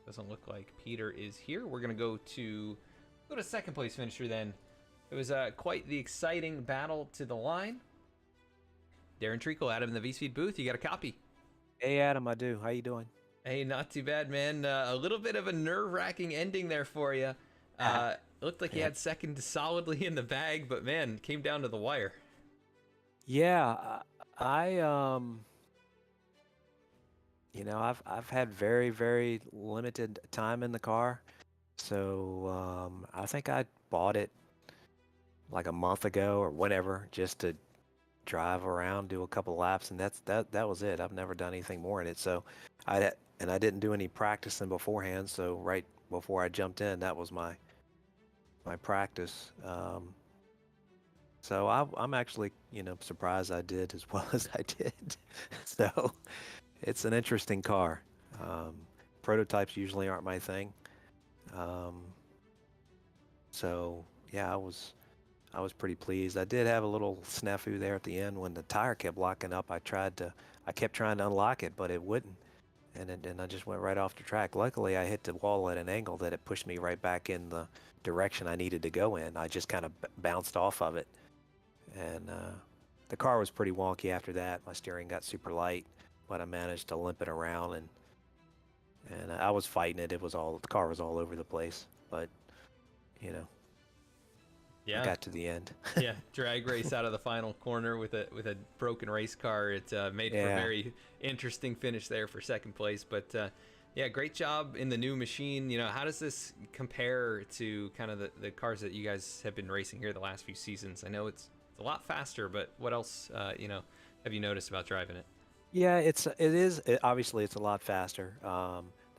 Doesn't look like Peter is here. We're gonna go to second place finisher then. It was quite the exciting battle to the line. Darren Treacle, Adam in the V-Speed booth. You got a copy? Hey Adam, I do. How you doing? Hey, not too bad, man. A little bit of a nerve-wracking ending there for you. Looked like you had second solidly in the bag, but man, came down to the wire. Yeah, you know, I've had very limited time in the car, so I think I bought it like a month ago or whatever, just to drive around, do a couple laps, and that was it. I've never done anything more in it. So I didn't do any practicing beforehand. So right before I jumped in, that was my practice. So I'm actually, you know, surprised I did as well as I did. So it's an interesting car. Prototypes usually aren't my thing. So yeah, I was pretty pleased. I did have a little snafu there at the end when the tire kept locking up. I kept trying to unlock it, but it wouldn't, and I just went right off the track. Luckily, I hit the wall at an angle that it pushed me right back in the direction I needed to go in. I just kind of bounced off of it, and the car was pretty wonky after that. My steering got super light, but I managed to limp it around, and I was fighting it. The car was all over the place, but you know. Yeah, I got to the end. Yeah, drag race out of the final corner with a broken race car. It made for a very interesting finish there for second place. But yeah, great job in the new machine. You know, how does this compare to kind of the cars that you guys have been racing here the last few seasons? I know it's a lot faster, but what else you know, have you noticed about driving it? Yeah, obviously it's a lot faster.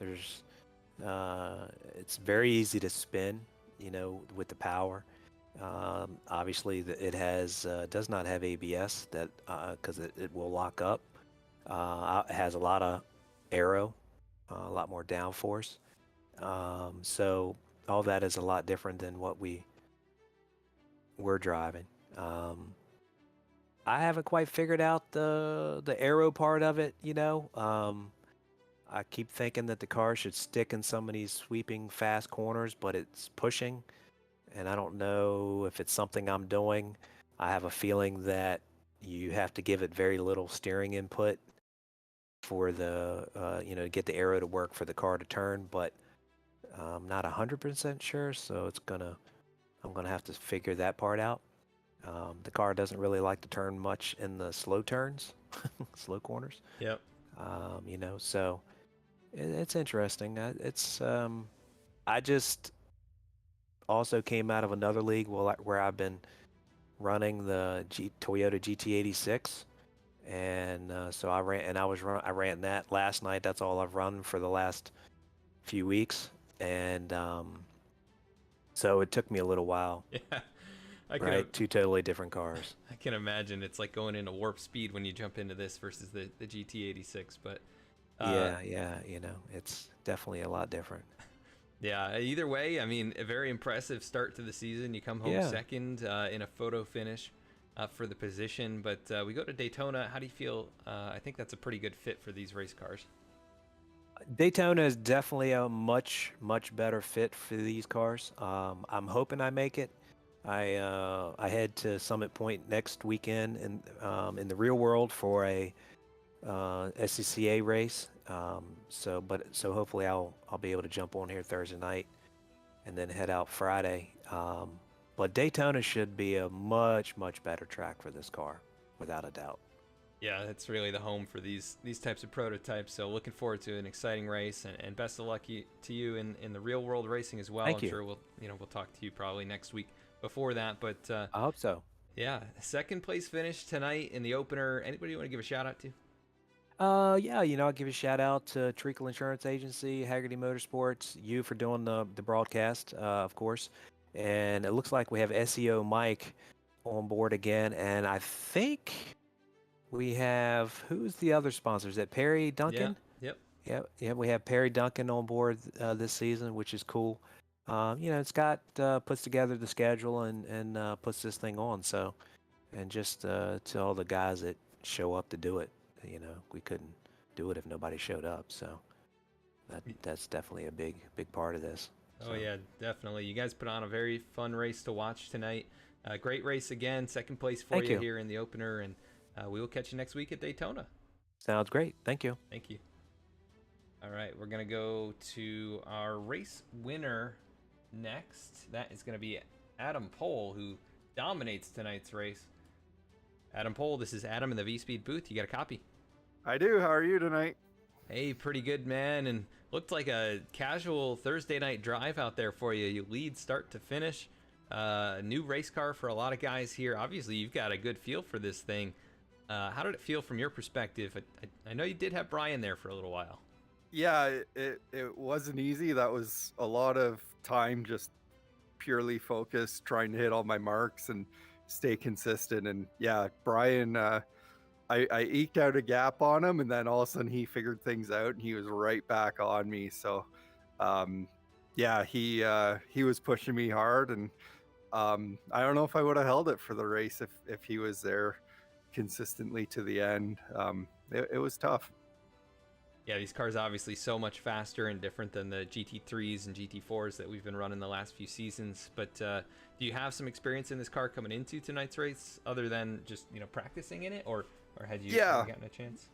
It's very easy to spin, you know, with the power. Obviously, it has does not have ABS that because it will lock up. It has a lot of aero, a lot more downforce. So all that is a lot different than what we're driving. I haven't quite figured out the aero part of it, you know. I keep thinking that the car should stick in some of these sweeping fast corners, but it's pushing, and I don't know if it's something I'm doing. I have a feeling that you have to give it very little steering input for the to get the aero to work for the car to turn, but I'm not 100% sure, so I'm gonna have to figure that part out. The car doesn't really like to turn much in the slow turns, slow corners. Yep. So it's interesting. I just also came out of another league where I've been running the Toyota GT86, and so I ran that last night. That's all I've run for the last few weeks, and so it took me a little while. Yeah. I can Right, two totally different cars. I can imagine it's like going into warp speed when you jump into this versus the GT86, but Yeah, it's definitely a lot different. yeah, either way, I mean, a very impressive start to the season. You come home Yeah. second in a photo finish for the position, but we go to Daytona. How do you feel? I think that's a pretty good fit for these race cars. Daytona is definitely a much, much better fit for these cars. I'm hoping I make it. I head to Summit Point next weekend in the real world for a SCCA race. So hopefully I'll be able to jump on here Thursday night and then head out Friday. But Daytona should be a much, much better track for this car, without a doubt. Yeah, it's really the home for these types of prototypes. So looking forward to an exciting race, and best of luck to you in the real world racing as well. Thank I'm you. sure we'll talk to you probably next week before that. But I hope so. yeah, second place finish tonight in the opener. Anybody you want to give a shout out to? Yeah, I'll give a shout out to Treacle Insurance Agency, Haggerty Motorsports, you for doing the broadcast, of course. And it looks like we have SEOMike on board again. And I think we have, who's the other sponsors? Is that Perry Duncan? Yep. Yeah, we have Perry Duncan on board this season, which is cool. Scott puts together the schedule and puts this thing on. So, and just to all the guys that show up to do it, we couldn't do it if nobody showed up. So that's definitely a big part of this. Oh So, yeah, definitely. You guys put on a very fun race to watch tonight. Great race again, second place for Thank you. here in the opener, and we will catch you next week at Daytona. Sounds great. Thank you. Thank you. All right, we're gonna go to our race winner next. That is gonna be Adam Pohl, who dominates tonight's race. Adam Pohl, this is Adam in the V-Speed booth. You got a copy? I do. How are you tonight? Hey, pretty good, man. And looked like a casual Thursday night drive out there for you. You lead start to finish. New race car for a lot of guys here. Obviously, you've got a good feel for this thing. How did it feel from your perspective? I know you did have Brian there for a little while. Yeah, it wasn't easy. That was a lot of time just purely focused, trying to hit all my marks and stay consistent. And yeah, Brian, I eked out a gap on him, and then all of a sudden he figured things out and he was right back on me. So yeah, he was pushing me hard, and I don't know if I would have held it for the race if he was there consistently to the end. It was tough. Yeah, these cars obviously so much faster and different than the GT3s and GT4s that we've been running the last few seasons. But do you have some experience in this car coming into tonight's race, other than just practicing in it, or had you gotten a chance?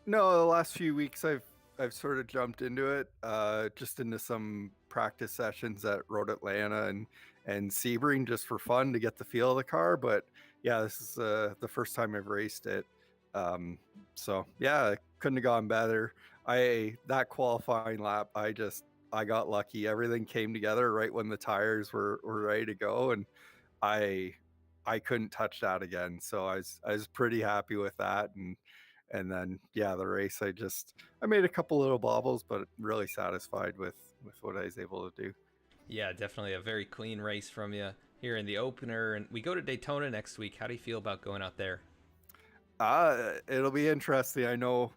No, the last few weeks I've sort of jumped into it, just into some practice sessions at Road Atlanta and Sebring, just for fun to get the feel of the car. But yeah, this is the first time I've raced it. So yeah, it couldn't have gone better. That qualifying lap, I got lucky. Everything came together right when the tires were ready to go, and I couldn't touch that again. So I was pretty happy with that. And then yeah, the race, I made a couple little bobbles, but really satisfied with what I was able to do. Yeah, definitely a very clean race from you. here in the opener, and we go to Daytona next week. How do you feel about going out there? It'll be interesting. I know,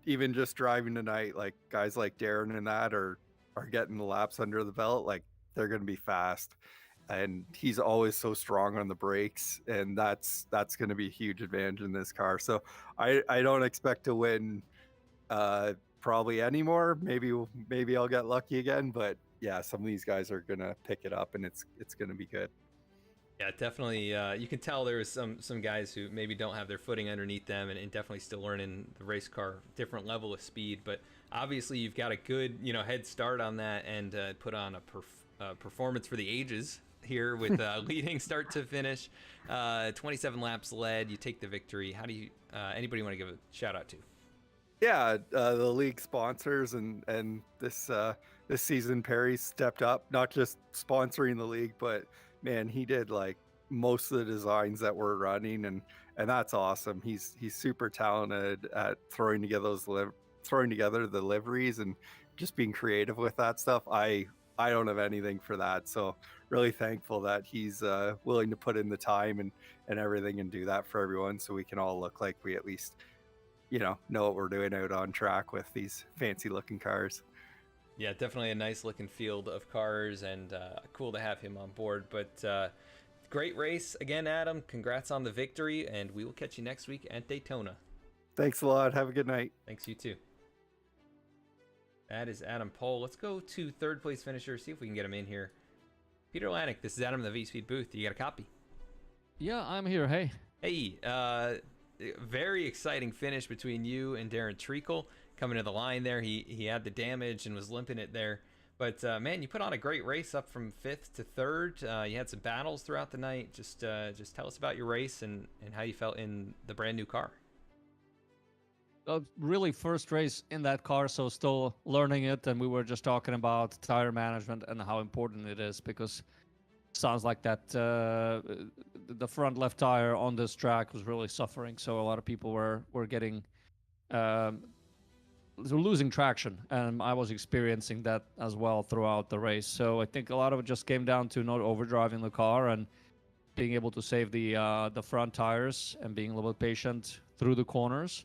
even just driving tonight, like guys like Darren and that are getting the laps under the belt. Like they're going to be fast, and he's always so strong on the brakes, and that's going to be a huge advantage in this car. So I don't expect to win probably anymore. Maybe I'll get lucky again, but yeah, some of these guys are going to pick it up, and it's going to be good. Yeah, definitely. You can tell there's some guys who maybe don't have their footing underneath them, and definitely still learning the race car, different level of speed. But obviously, you've got a good head start on that, and put on a performance for the ages here with leading start to finish. 27 laps led. You take the victory. How do you? Anybody want to give a shout out to? Yeah, the league sponsors and this season Perry stepped up, not just sponsoring the league, but man, he did like most of the designs that we're running, and that's awesome. He's super talented at throwing together the liveries and just being creative with that stuff. I don't have anything for that, so really thankful that he's willing to put in the time and everything and do that for everyone, so we can all look like we at least know what we're doing out on track with these fancy looking cars. Yeah, definitely a nice looking field of cars, and cool to have him on board. But great race again, Adam. Congrats on the victory, and we will catch you next week at Daytona. Thanks a lot. Have a good night. Thanks, you too. That is Adam Pohl. Let's go to third place finisher, see if we can get him in here. Peter Lanik, this is Adam in the V-Speed booth. You got a copy? Yeah, I'm here. Hey. Hey, very exciting finish between you and Darren Treacle. Coming to the line there, he had the damage and was limping it there. But man, you put on a great race, up from 5th to 3rd. You had some battles throughout the night. Just tell us about your race and how you felt in the brand new car. Really first race in that car, so still learning it, and we were just talking about tire management and how important it is, because it sounds like that the front left tire on this track was really suffering, so a lot of people were getting losing traction, and I was experiencing that as well throughout the race. So I think a lot of it just came down to not overdriving the car and being able to save the front tires and being a little bit patient through the corners.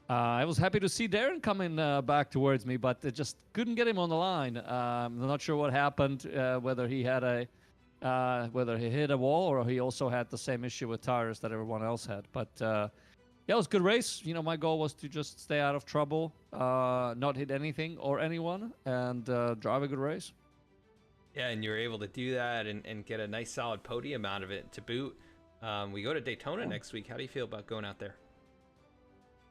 I was happy to see Darren coming back towards me, but it just couldn't get him on the line. I'm not sure what happened, whether he had whether he hit a wall or he also had the same issue with tires that everyone else had. But yeah, it was a good race. My goal was to just stay out of trouble, not hit anything or anyone, and drive a good race. Yeah, and you were able to do that and get a nice solid podium out of it to boot. We go to Daytona next week. How do you feel about going out there?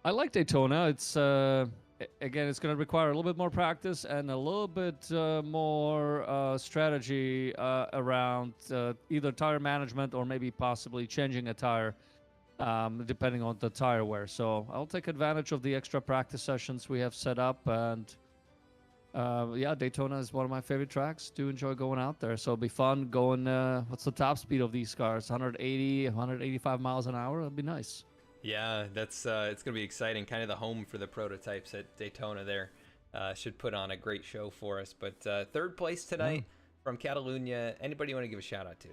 I like Daytona. It's again, it's going to require a little bit more practice and a little bit more strategy around either tire management or maybe possibly changing a tire, depending on the tire wear. So I'll take advantage of the extra practice sessions we have set up, and yeah, Daytona is one of my favorite tracks. Do enjoy going out there, so it'll be fun going. What's the top speed of these cars? 180, 185 miles an hour. That'd be nice. Yeah, that's it's gonna be exciting. Kind of the home for the prototypes at Daytona. There should put on a great show for us. But third place tonight from Catalunya. Anybody you want to give a shout out to?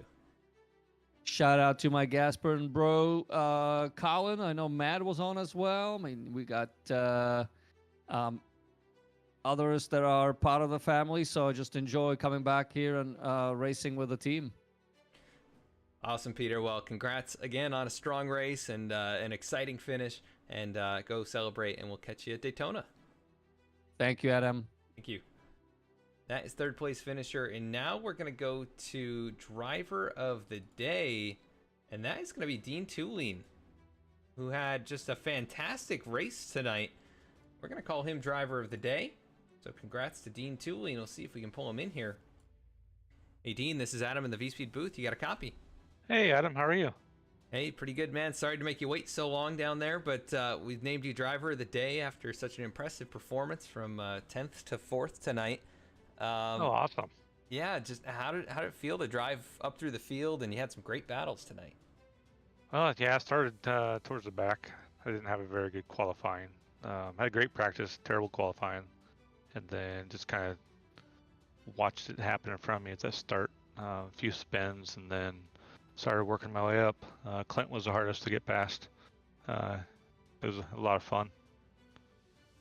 Shout out to my gas burn bro, Colin. I know Matt was on as well. I mean, we got others that are part of the family. So I just enjoy coming back here and racing with the team. Awesome, Peter. Well, congrats again on a strong race and an exciting finish. And go celebrate, and we'll catch you at Daytona. Thank you, Adam. Thank you. That is third place finisher. And now we're going to go to driver of the day. And that is going to be Dean Tulin, who had just a fantastic race tonight. We're going to call him driver of the day. So congrats to Dean Tulin. We'll see if we can pull him in here. Hey, Dean, this is Adam in the V-Speed booth. You got a copy? Hey, Adam, how are you? Hey, pretty good, man. Sorry to make you wait so long down there, but we've named you driver of the day after such an impressive performance from 10th to 4th tonight. Oh, awesome. Yeah, just how did it feel to drive up through the field, and you had some great battles tonight? Well, yeah, I started towards the back. I didn't have a very good qualifying. Had a great practice, terrible qualifying, and then just kind of watched it happen in front of me at the start. a few spins, and then started working my way up. Clint was the hardest to get past. It was a lot of fun.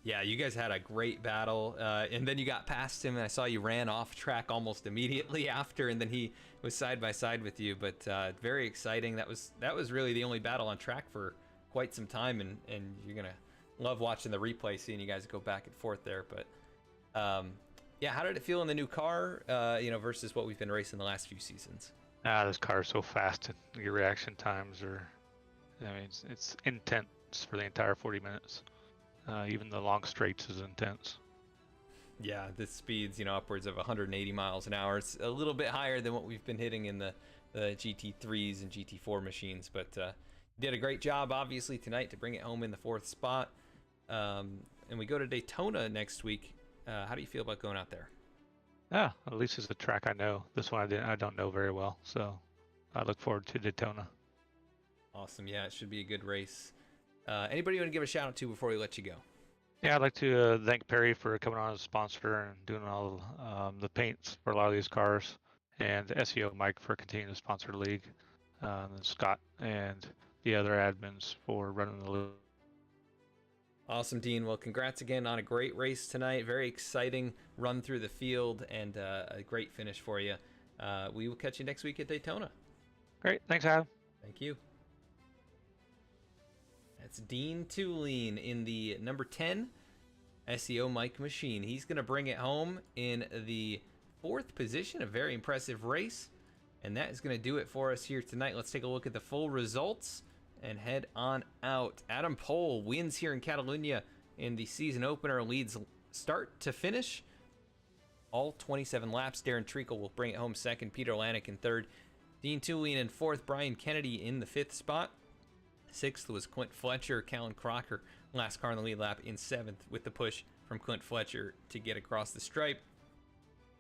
Yeah, you guys had a great battle, and then you got past him, and I saw you ran off track almost immediately after, and then he was side by side with you. But very exciting. That was really the only battle on track for quite some time, and you're gonna love watching the replay, seeing you guys go back and forth there. But yeah, how did it feel in the new car, versus what we've been racing the last few seasons? This car is so fast, and your reaction times are, I mean, it's intense for the entire 40 minutes. Even the long straights is intense. Yeah, the speeds, upwards of 180 miles an hour. It's a little bit higher than what we've been hitting in the GT3s and GT4 machines, but you did a great job, obviously, tonight to bring it home in the 4th spot. And we go to Daytona next week. How do you feel about going out there? Yeah, at least it's a track I know. This one I don't know very well, so I look forward to Daytona. Awesome. Yeah, it should be a good race. Anybody you want to give a shout out to before we let you go? Yeah, I'd like to thank Perry for coming on as a sponsor and doing all the paints for a lot of these cars, and SEOMike for continuing to sponsor the league, and Scott and the other admins for running the league. Awesome, Dean. Well, congrats again on a great race tonight. Very exciting run through the field, and a great finish for you. We will catch you next week at Daytona. Great. Thanks, Adam. Thank you. That's Dean Tulane in the number 10 SEOMike machine. He's going to bring it home in the 4th position. A very impressive race. And that is going to do it for us here tonight. Let's take a look at the full results and head on out. Adam Pohl wins here in Catalunya in the season opener, leads start to finish. All 27 laps. Darren Treacle will bring it home second. Peter Lanik in third. Dean Tulane in 4th. Brian Kennedy in the 5th spot. 6th was Clint Fletcher. Callan Crocker, last car in the lead lap, in 7th with the push from Clint Fletcher to get across the stripe.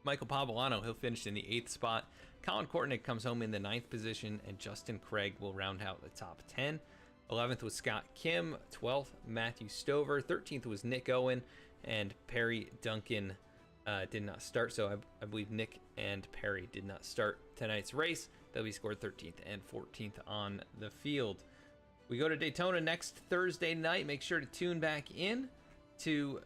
Michael Pavolano, he'll finish in the 8th spot. Colin Kortnick comes home in the 9th position, and Justin Craig will round out the top 10. 11th was Scott Kim. 12th, Matthew Stover. 13th was Nick Owen, and Perry Duncan did not start, so I believe Nick and Perry did not start tonight's race. They'll be scored 13th and 14th on the field. We go to Daytona next Thursday night. Make sure to tune back in to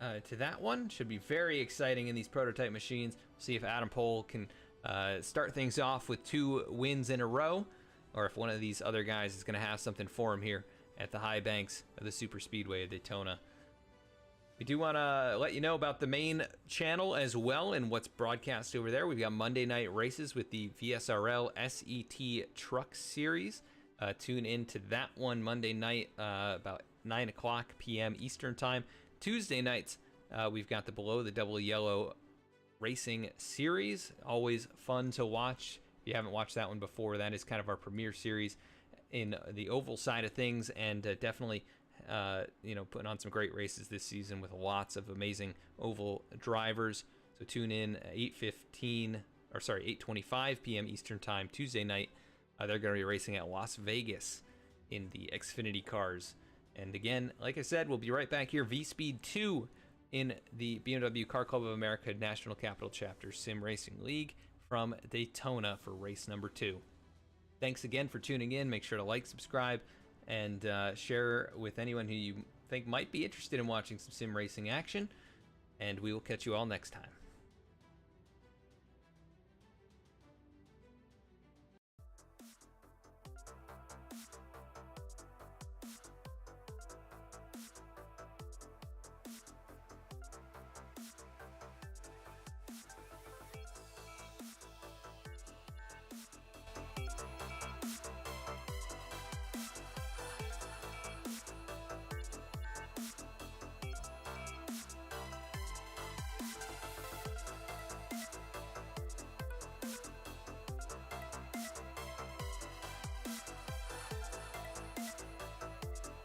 that one. Should be very exciting in these prototype machines. See if Adam Pohl can start things off with 2 wins in a row, or if one of these other guys is going to have something for him here at the high banks of the Super Speedway of Daytona. We do want to let you know about the main channel as well and what's broadcast over there. We've got Monday night races with the VSRL SET Truck Series. Tune in to that one Monday night about 9 o'clock p.m. Eastern Time. Tuesday nights, we've got the Below the Double Yellow Racing Series. Always fun to watch. If you haven't watched that one before, that is kind of our premier series in the oval side of things, and definitely putting on some great races this season with lots of amazing oval drivers. So tune in at 8:25 p.m. Eastern Time Tuesday night. They're going to be racing at Las Vegas in the Xfinity cars. And again, like I said, we'll be right back here, V-Speed 2 in the BMW Car Club of America National Capital Chapter Sim Racing League from Daytona for race number 2. Thanks again for tuning in. Make sure to like, subscribe, and share with anyone who you think might be interested in watching some sim racing action. And we will catch you all next time.